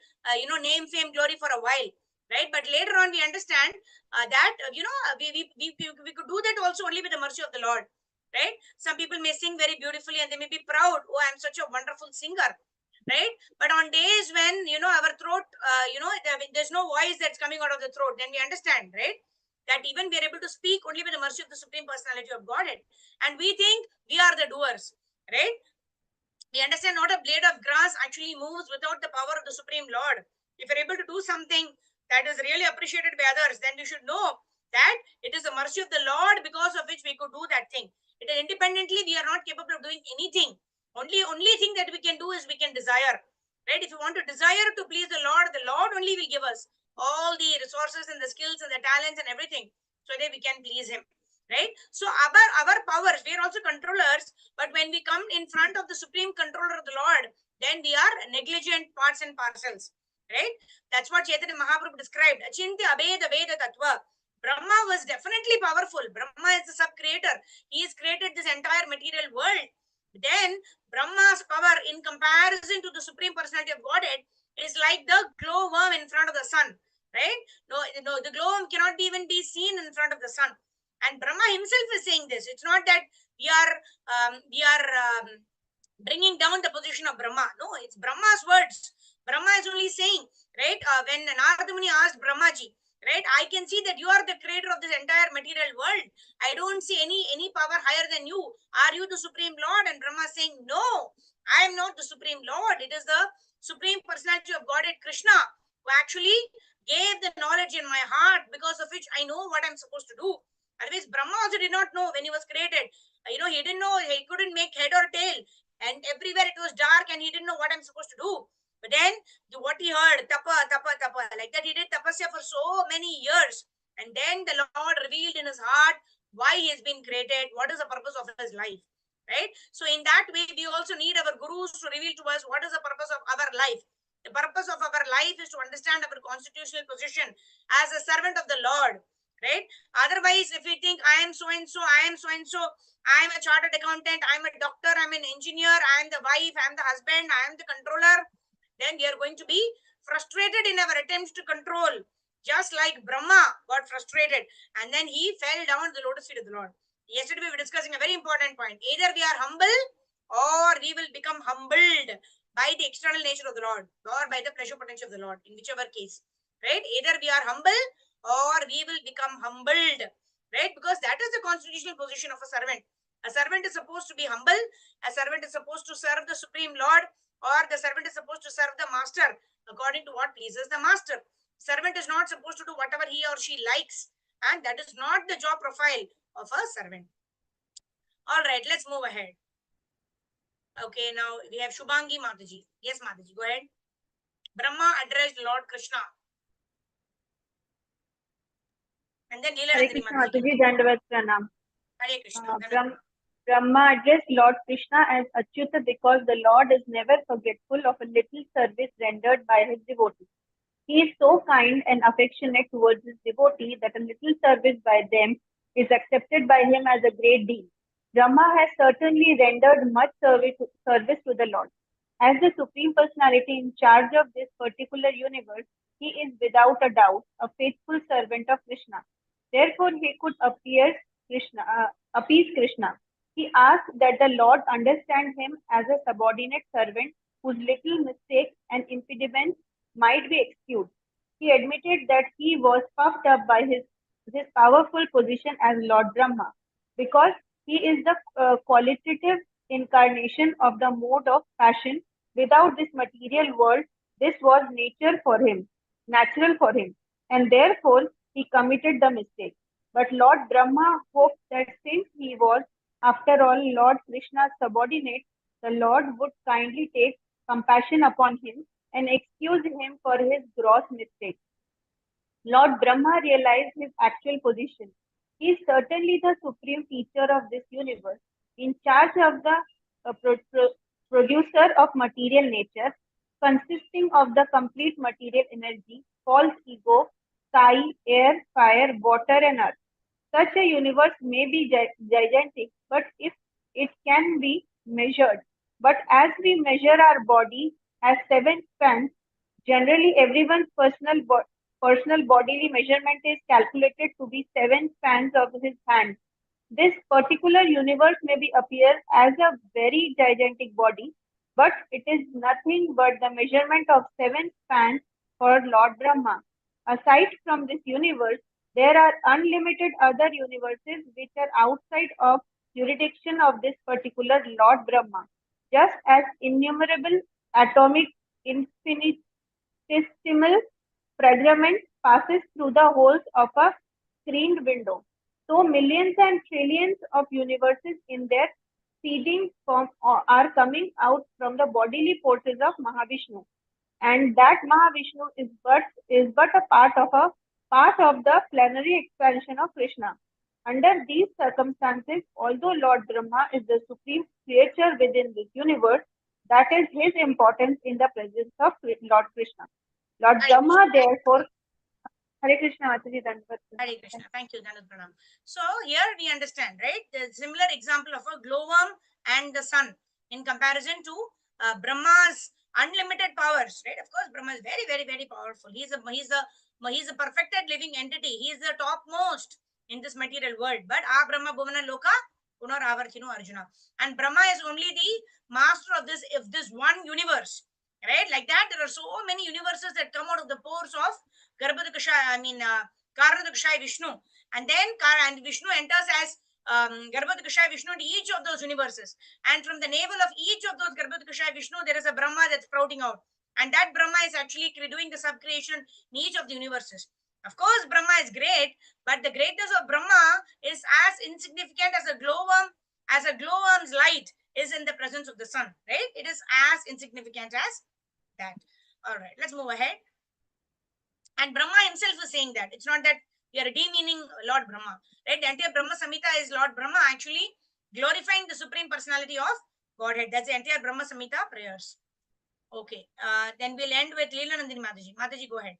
name, fame, glory for a while, right? But later on we understand that we could do that also only with the mercy of the Lord, right? Some people may sing very beautifully and they may be proud, oh, I'm such a wonderful singer, right? But on days when our throat there's no voice that's coming out of the throat, then we understand, right, that even we are able to speak only with the mercy of the Supreme Personality of Godhead, and we think we are the doers, right? We understand not a blade of grass actually moves without the power of the Supreme Lord. If you're able to do something that is really appreciated by others, then you should know that it is the mercy of the Lord because of which we could do that thing. It is independently, we are not capable of doing anything. Only thing that we can do is we can desire. Right? If you want to desire to please the Lord only will give us all the resources and the skills and the talents and everything so that we can please Him. Right? So our powers, we are also controllers, but when we come in front of the Supreme Controller of the Lord, then we are negligent parts and parcels. Right? That's what Chaitanya Mahaprabhu described. Achintya abeda veda tattva. Brahma was definitely powerful. Brahma is the sub-creator. He has created this entire material world. Then Brahma's power in comparison to the Supreme Personality of Godhead is like the glowworm in front of the sun. Right? No, the glowworm cannot even be seen in front of the sun. And Brahma himself is saying this. It's not that we are bringing down the position of Brahma. No, it's Brahma's words. Brahma is only saying, right? When Narada Muni asked Brahmaji, right? I can see that you are the creator of this entire material world. I don't see any power higher than you. Are you the Supreme Lord? And Brahma is saying, no, I am not the Supreme Lord. It is the Supreme Personality of Godhead, Krishna, who actually gave the knowledge in my heart, because of which I know what I'm supposed to do. Otherwise, Brahma also did not know when he was created. He didn't know, he couldn't make head or tail. And everywhere it was dark and he didn't know what I'm supposed to do. But then what he heard, tapa, tapa, tapa, like that he did tapasya for so many years. And then the Lord revealed in his heart why he has been created, what is the purpose of his life. Right? So in that way, we also need our gurus to reveal to us what is the purpose of our life. The purpose of our life is to understand our constitutional position as a servant of the Lord. Right? Otherwise, if we think I am so and so, I am so and so, I am a chartered accountant, I am a doctor, I am an engineer, I am the wife, I am the husband, I am the controller, then we are going to be frustrated in our attempts to control. Just like Brahma got frustrated and then he fell down at the lotus feet of the Lord. Yesterday we were discussing a very important point. Either we are humble or we will become humbled by the external nature of the Lord or by the pleasure potential of the Lord, in whichever case. Right? Either we are humble or we will become humbled, right? Because that is the constitutional position of a servant. A servant is supposed to be humble. A servant is supposed to serve the Supreme Lord, or the servant is supposed to serve the master according to what pleases the master. Servant is not supposed to do whatever he or she likes, and that is not the job profile of a servant. All right, let's move ahead. Okay, now we have Shubhangi Mataji. Yes, Mataji, go ahead. Brahma addressed Lord Krishna. And then Leela Hare Nandini Krishna Mataji. Mataji, Dandavat Pranam. Hare Krishna. Brahma addressed Lord Krishna as Achyuta because the Lord is never forgetful of a little service rendered by his devotees. He is so kind and affectionate towards his devotee that a little service by them is accepted by him as a great deal. Brahma has certainly rendered much service to the Lord. As the Supreme Personality in charge of this particular universe, he is without a doubt a faithful servant of Krishna. Therefore, he could appease Krishna. He asked that the Lord understand him as a subordinate servant whose little mistakes and impediments might be excused. He admitted that he was puffed up by his powerful position as Lord Brahma because he is the qualitative incarnation of the mode of passion. Without this material world, this was natural for him, and therefore he committed the mistake. But Lord Brahma hoped that since he was, after all, Lord Krishna's subordinate, the Lord would kindly take compassion upon him and excuse him for his gross mistake. Lord Brahma realized his actual position. He is certainly the supreme teacher of this universe, in charge of the producer of material nature, consisting of the complete material energy, false ego, sky, air, fire, water, and earth. Such a universe may be gigantic, but if it can be measured. But as we measure our body as seven spans, generally everyone's personal bodily measurement is calculated to be seven spans of his hand. This particular universe may be appear as a very gigantic body, but it is nothing but the measurement of seven spans for Lord Brahma. Aside from this universe, there are unlimited other universes which are outside of jurisdiction of this particular Lord Brahma, just as innumerable atomic infinitesimal fragment passes through the holes of a screened window. So millions and trillions of universes in their seeding form are coming out from the bodily forces of Mahavishnu. And that Mahavishnu is but a part of the plenary expansion of Krishna. Under these circumstances, although Lord Brahma is the supreme creature within this universe, that is his importance in the presence of Lord Krishna. Lord Hare Brahma, Krishna. therefore, Hare Krishna, Mataji, Dandavat. Hare Krishna. Thank you, Dandat Pranam. So here we understand, right? The similar example of a glowworm and the sun in comparison to Brahma's unlimited powers, right? Of course, Brahma is very, very, very powerful. He's a perfected living entity. He is the topmost in this material world. But Brahma Bhuvana Loka Punar Avartino Arjuna. And Brahma is only the master of this one universe. Right? Like that, there are so many universes that come out of the pores of Karanadakshaya Vishnu. And then Vishnu enters as Garbhodakashaya Vishnu into each of those universes. And from the navel of each of those Garbhodakashaya Vishnu, there is a Brahma that's sprouting out. And that Brahma is actually doing the subcreation in each of the universes. Of course, Brahma is great, but the greatness of Brahma is as insignificant as a glowworm's light is in the presence of the sun, right? It is as insignificant as that. All right, let's move ahead. And Brahma himself is saying that. It's not that we are demeaning Lord Brahma, right? The entire Brahma Samhita is Lord Brahma actually glorifying the Supreme Personality of Godhead. That's the entire Brahma Samhita prayers. Okay, then we'll end with Leela Nandini Mataji. Mataji, go ahead.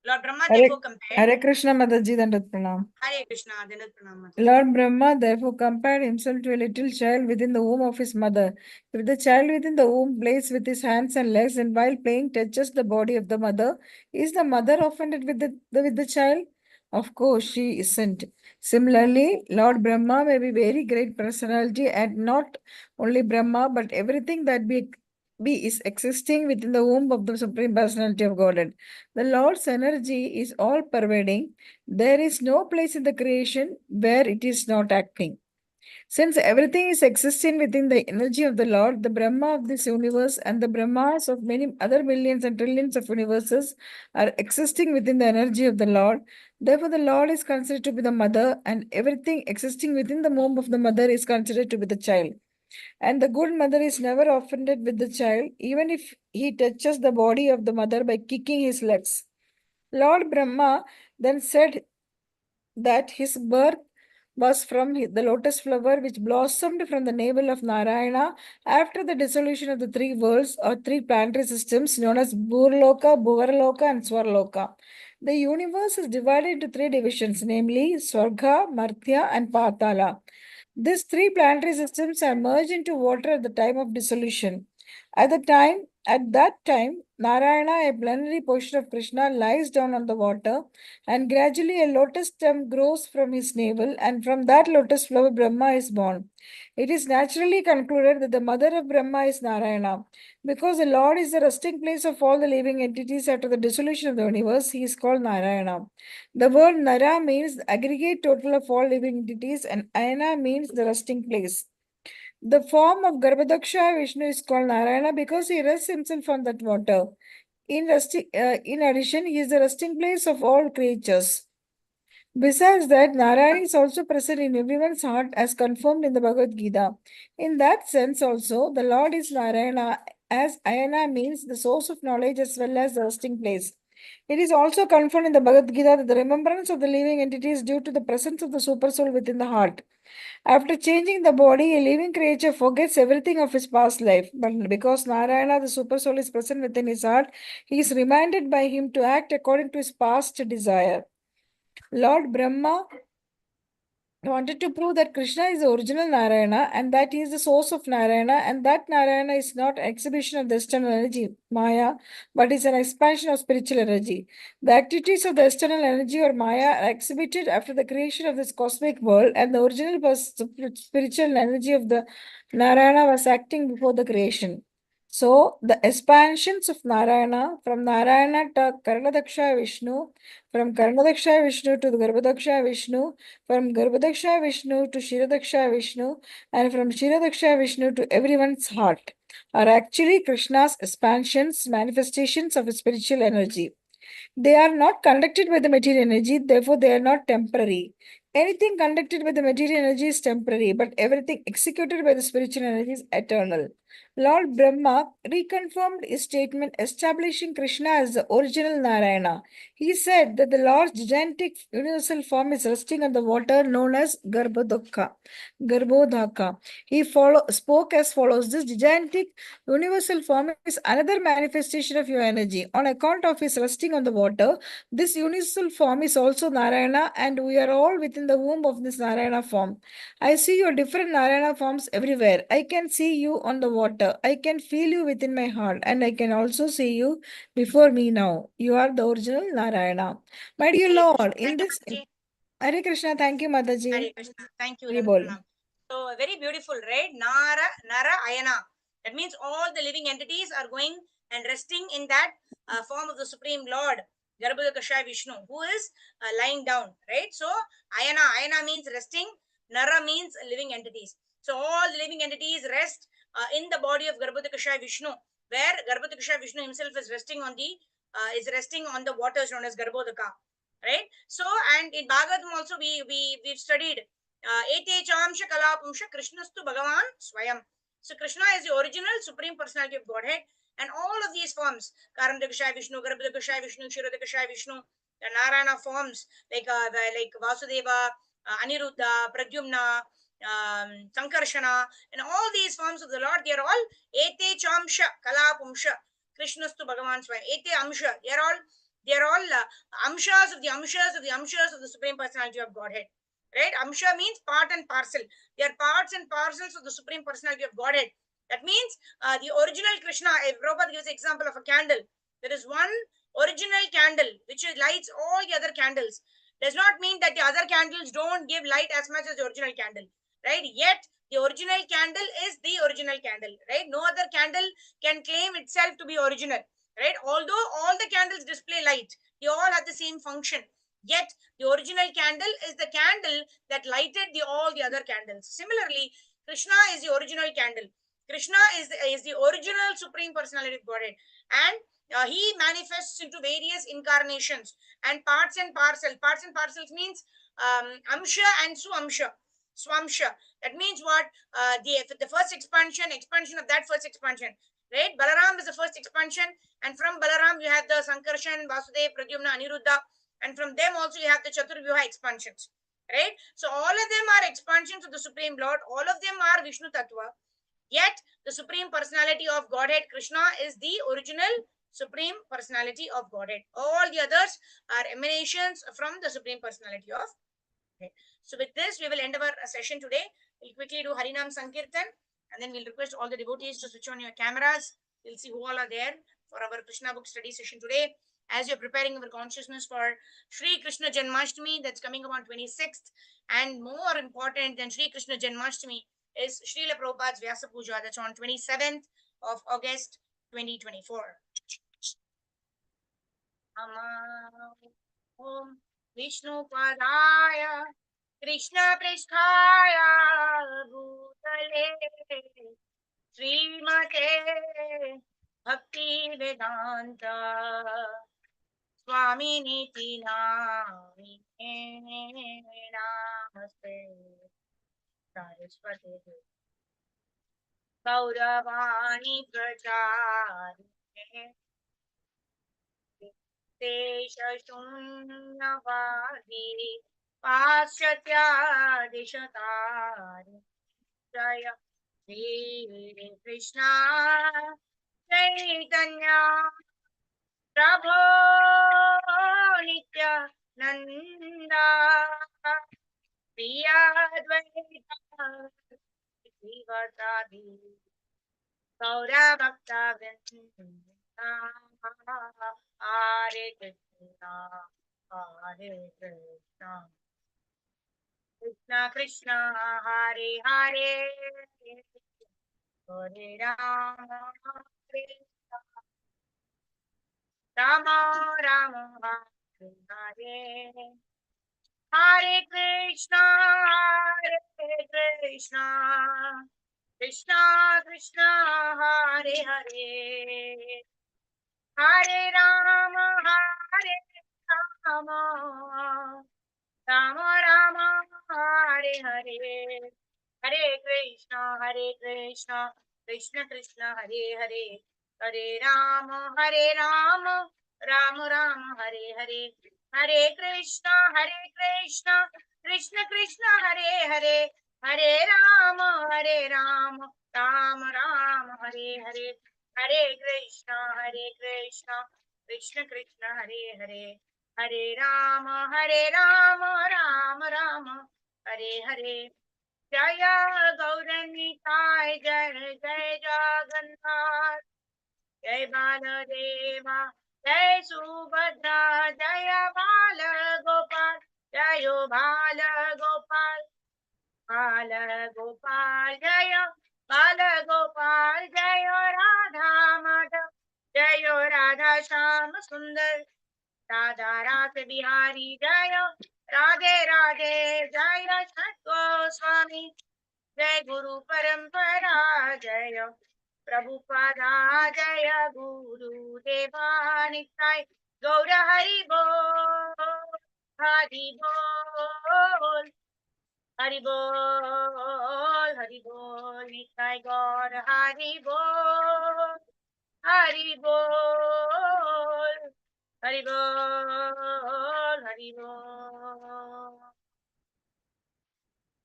Lord Brahma therefore compared. Hare Krishna Mataji, Dandat Pranam. Hare Krishna, Dandat Pranam. Lord Brahma therefore compared himself to a little child within the womb of his mother. If the child within the womb plays with his hands and legs and while playing touches the body of the mother, is the mother offended with the child? Of course, she isn't. Similarly, Lord Brahma may be very great personality and not only Brahma, but everything that is existing within the womb of the Supreme Personality of Godhead. The Lord's energy is all pervading. There is no place in the creation where it is not acting. Since everything is existing within the energy of the Lord, the Brahma of this universe and the Brahmas of many other millions and trillions of universes are existing within the energy of the Lord. Therefore, the Lord is considered to be the mother, and everything existing within the womb of the mother is considered to be the child. And the good mother is never offended with the child, even if he touches the body of the mother by kicking his legs. Lord Brahma then said that his birth was from the lotus flower which blossomed from the navel of Narayana after the dissolution of the three worlds or three planetary systems known as Burloka, Bhuvarloka, and Swarloka. The universe is divided into three divisions, namely Swarga, Martya, and Patala. These three planetary systems are merged into water at the time of dissolution. At that time, Narayana, a plenary portion of Krishna, lies down on the water, and gradually a lotus stem grows from his navel, and from that lotus flower Brahma is born. It is naturally concluded that the mother of Brahma is Narayana. Because the Lord is the resting place of all the living entities after the dissolution of the universe, he is called Narayana. The word Nara means the aggregate total of all living entities, and Ayana means the resting place. The form of Garbhadaksha Vishnu is called Narayana because he rests himself on that water. In addition, he is the resting place of all creatures. Besides that, Narayana is also present in everyone's heart as confirmed in the Bhagavad Gita. In that sense also, the Lord is Narayana, as Ayana means the source of knowledge as well as the resting place. It is also confirmed in the Bhagavad Gita that the remembrance of the living entity is due to the presence of the supersoul within the heart. After changing the body, a living creature forgets everything of his past life. But because Narayana, the supersoul, is present within his heart, he is reminded by him to act according to his past desire. Lord Brahma wanted to prove that Krishna is the original Narayana and that he is the source of Narayana, and that Narayana is not an exhibition of the external energy, Maya, but is an expansion of spiritual energy. The activities of the external energy or Maya are exhibited after the creation of this cosmic world, and the original spiritual energy of the Narayana was acting before the creation. So, the expansions of Narayana from Narayana to Karnadaksha Vishnu, from Karnadaksha Vishnu to the Garbhadaksha Vishnu, from Garbhadaksha Vishnu to Shiradaksha Vishnu, and from Shiradaksha Vishnu to everyone's heart are actually Krishna's expansions, manifestations of spiritual energy. They are not conducted by the material energy, therefore, they are not temporary. Anything conducted by the material energy is temporary, but everything executed by the spiritual energy is eternal. Lord Brahma reconfirmed his statement establishing Krishna as the original Narayana. He said that the Lord's gigantic universal form is resting on the water known as Garbhodaka. He spoke as follows: this gigantic universal form is another manifestation of your energy. On account of his resting on the water, this universal form is also Narayana, and we are all within the womb of this Narayana form. I see your different Narayana forms everywhere. I can see you on the water. I can feel you within my heart, and I can also see you before me now. You are the original Narayana. My dear Hare Krishna. Lord, in Thank you, this Mataji. Hare Krishna, thank you, Mataji. Hare Krishna. Thank you. Hare Dandavat bol. Pranam. So very beautiful, right? Nara Ayana. That means all the living entities are going and resting in that form of the Supreme Lord, Garbhodakasha Vishnu, who is lying down, right? So Ayana means resting. Nara means living entities. So all the living entities rest in the body of Garbhodakasha Vishnu, where Garbhodakasha Vishnu himself is resting on the waters known as Garbhodaka, right? So, and in Bhagavatam also we've studied Ete Chamsha Kalapumsha Krishnastu Bhagavan Swayam. So Krishna is the original supreme personality of Godhead, and all of these forms, Karamdakashaya Vishnu, Garbhodakashaya Vishnu, Kshirodakashaya Vishnu, the Narayana forms like Vasudeva, Aniruddha, Pradyumna, Sankarshana, and all these forms of the Lord, they are all Ete Chamsha Kalapumsha Krishnastu Bhagavan Swayam. Ete Amsha, they are all amshas of the amshas of the amshas of the Supreme Personality of Godhead. Right? Amsha means part and parcel. They are parts and parcels of the Supreme Personality of Godhead. That means the original Krishna, if Prabhupada gives an example of a candle, there is one original candle which lights all the other candles. Does not mean that the other candles don't give light as much as the original candle. Right? Yet, the original candle is the original candle. Right? No other candle can claim itself to be original. Right? Although all the candles display light, they all have the same function. Yet the original candle is the candle that lighted all the other candles. Similarly, Krishna is the original candle. Krishna is the original Supreme Personality of Godhead, and he manifests into various incarnations and parts and parcels. Parts and parcels means amsha and suamsha. Swamsha. That means what? The first expansion of that first expansion. Right? Balaram is the first expansion, and from Balaram you have the Sankarshan, Vasudev, Pradyumna, Aniruddha, and from them also you have the Chaturvyuha expansions. Right? So all of them are expansions of the Supreme Lord. All of them are Vishnu Tattva. Yet the Supreme Personality of Godhead, Krishna, is the original Supreme Personality of Godhead. All the others are emanations from the Supreme Personality of Godhead. So with this, we will end our session today. We'll quickly do Harinam Sankirtan, and then we'll request all the devotees to switch on your cameras. We'll see who all are there for our Krishna book study session today. As you're preparing our consciousness for Sri Krishna Janmashtami, that's coming up on 26th, and more important than Sri Krishna Janmashtami is Srila Prabhupada's Vyasa Puja, that's on 27th of August 2024. Om Vishnu Padaya Krishna Prishthaya Bhutale Srimate Bhakti Vedanta Swami Niti Namine Namaste Saraswati Gauravani Prachari Deshashunyavari Paschatya Jaya Shri Krishna Chaitanya Prabhu Nitya Nanda Priya Dvaita Srivasadi Gaura Bhakta Vrinda Hare Krishna Hare Krishna Krishna Krishna Hare Hare Hare Rama Hare Rama Rama Hare Hare Hare Krishna Krishna Krishna Krishna Hare Hare Hare Rama Hare Rama Rama Rama Hare Hare Hare Krishna Krishna Krishna Hare Hare Hare Rama Rama Rama Hare Hare Hare Krishna Krishna Krishna Hare Hare Hare Rama Rama Rama Hare Hare Hare Krishna Krishna Krishna Hare Hare Hare Rama Rama Rama Hare Hare Jaya Gauranitai Jai Jai Jagannath Jai Baladeva Jai Subhadra Jaya Bala Gopal Jayo Bala Gopal Bala Gopal Jaya Bala Gopal Jayo Radha Madhav Jayo Radha Sham Sundar Radha Rasa Bihari Jaya Radhe Radhe Jaya Sat Goswami Jai Guru Parampara Jaya Prabhupada Jaya Guru Deva Nitai Gaura Hari Bol Hari Bol Hari Bol Hari Bol Nitai Gaur Hari Bol Hari Bol Hari Bol Hari Bol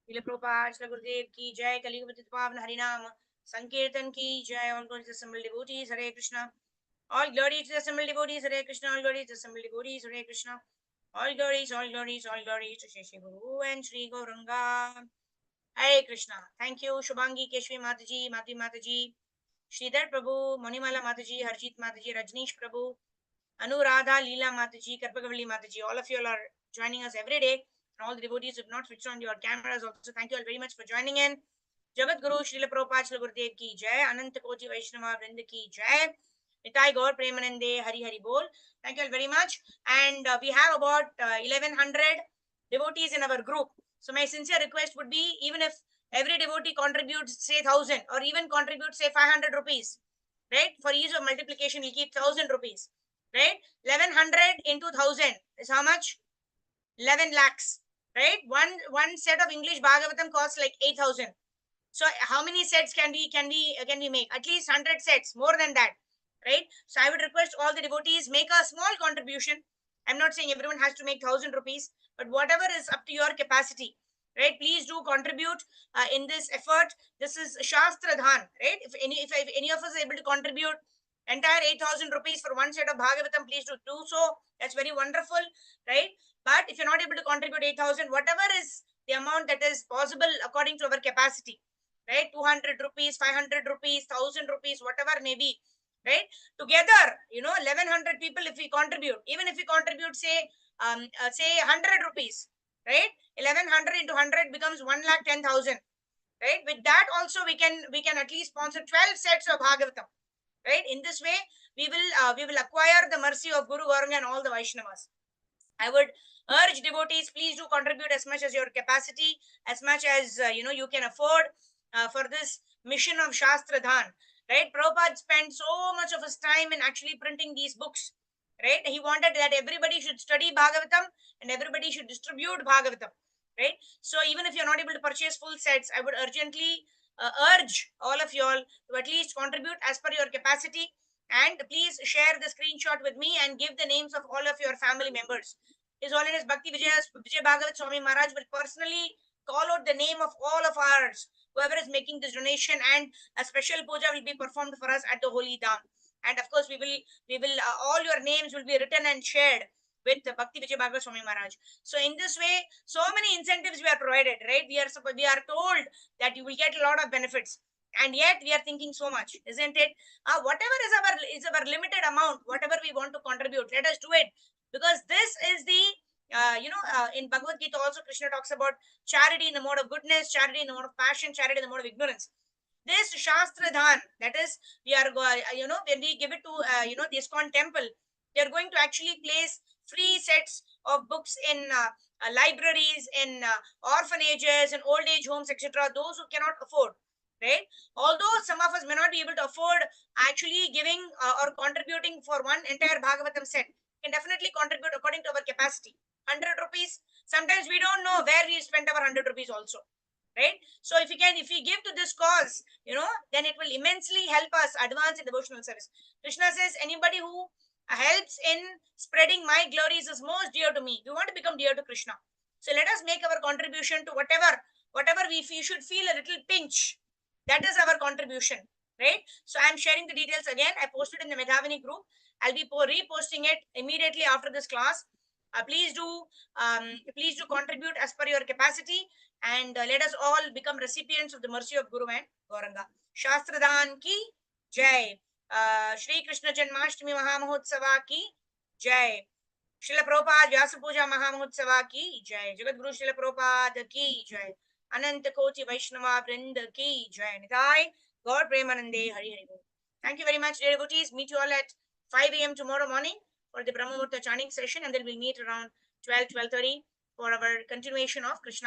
Srila Prabhupada, Srila Gurudev ki jai, Kali-yuga Pavan Harinam Sankirtan ki jai, all glories to the assembled devotees, Hare Krishna. All glory to the assembled devotees, Hare Krishna. All glory to the assembled devotees, Hare Krishna. All glories to Shri Shri Guru and Shri Gauranga. Hare Krishna. Thank you, Shubhangi Keshvi Mataji, Madhvi Mataji, Sridhar Prabhu, Manimala Mataji, Harjit Mataji, Rajneesh Prabhu, Anuradha, Leela Mataji, Karpagavalli Mataji. All of you all are joining us every day. And all the devotees who have not switched on your cameras also, thank you all very much for joining in. Jagat Guru Srila Prabhupada Srila Gurudev ki jai, Ananta Koti Vaishnava Vrinda ki jai, Nitai Gaur Premanande Hari Hari Bol. Thank you all very much. And we have about 1100 devotees in our group. So my sincere request would be, even if every devotee contributes say 1000 or even contributes say 500 rupees, right? For ease of multiplication, we keep 1000 rupees, right? 1100 into 1000 is how much? 11 lakhs, right? One set of English Bhagavatam costs like 8000. So how many sets can we make? At least 100 sets, more than that, right? So I would request all the devotees make a small contribution I'm not saying everyone has to make 1,000 rupees, but whatever is up to your capacity, right? Please do contribute in this effort. This is Shastra Dhan, right? If any of us are able to contribute entire 8,000 rupees for one set of Bhagavatam, please do so. That's very wonderful, right? But if you're not able to contribute 8,000, whatever is the amount that is possible according to our capacity, right? 200 rupees, 500 rupees, 1,000 rupees, whatever may be, right? Together, 1,100 people, if we contribute, even if we contribute, say 100 rupees, right? 1,100 into 100 becomes 1,10,000, right? With that also we can at least sponsor 12 sets of Bhagavatam, right? In this way, we will acquire the mercy of Guru Gauranga and all the Vaishnavas. I would urge devotees, please do contribute as much as your capacity, as much as you can afford for this mission of Shastra Dhan. Right? Prabhupada spent so much of his time in actually printing these books. Right? He wanted that everybody should study Bhagavatam and everybody should distribute Bhagavatam. Right? So even if you're not able to purchase full sets, I would urgently urge all of you all to at least contribute as per your capacity. And please share the screenshot with me and give the names of all of your family members. His Holiness Bhakti Vijay Bhagavat Swami Maharaj will personally call out the name of all of ours, whoever is making this donation, and a special puja will be performed for us at the Holy Dham. And of course, we will all your names will be written and shared with Bhakti Vijay Bhagavat Swami Maharaj. So in this way, so many incentives we are provided, right? We are told that you will get a lot of benefits, and yet we are thinking so much, isn't it? Whatever is our limited amount, whatever we want to contribute, let us do it, because this is the in Bhagavad Gita also Krishna talks about charity in the mode of goodness, charity in the mode of passion, charity in the mode of ignorance. This Shastra Dhan, that is, we are when we give it to the ISKCON temple, they are going to actually place free sets of books in libraries, in orphanages, in old age homes, etc. Those who cannot afford, right? Although some of us may not be able to afford actually giving or contributing for one entire Bhagavatam set, can definitely contribute according to our capacity. 100 rupees. Sometimes we don't know where we spent our 100 rupees also, right? So if we give to this cause, then it will immensely help us advance in devotional service. Krishna says, anybody who helps in spreading my glories is most dear to me. We want to become dear to Krishna. So let us make our contribution to whatever we should feel a little pinch. That is our contribution, right? So I am sharing the details again. I posted in the Medhavini group. I'll be reposting it immediately after this class. Please do contribute as per your capacity, and let us all become recipients of the mercy of Guru and Gauranga. Shastradhan ki jai. Shri Krishna Janmashtami Mahamahotsav ki jai. Srila Prabhupada Vyasa Puja Mahamahotsav ki jai. Jagat Guru Srila Prabhupada ki jai. Ananta Koti Vaishnava Vrinda ki jai. Nitai Gaur Premanande Hari Hari. Thank you very much, dear devotees. Meet you all at 5 a.m. tomorrow morning for the Brahma Muhurta chanting session, and then we'll meet around 12:30 for our continuation of Krishna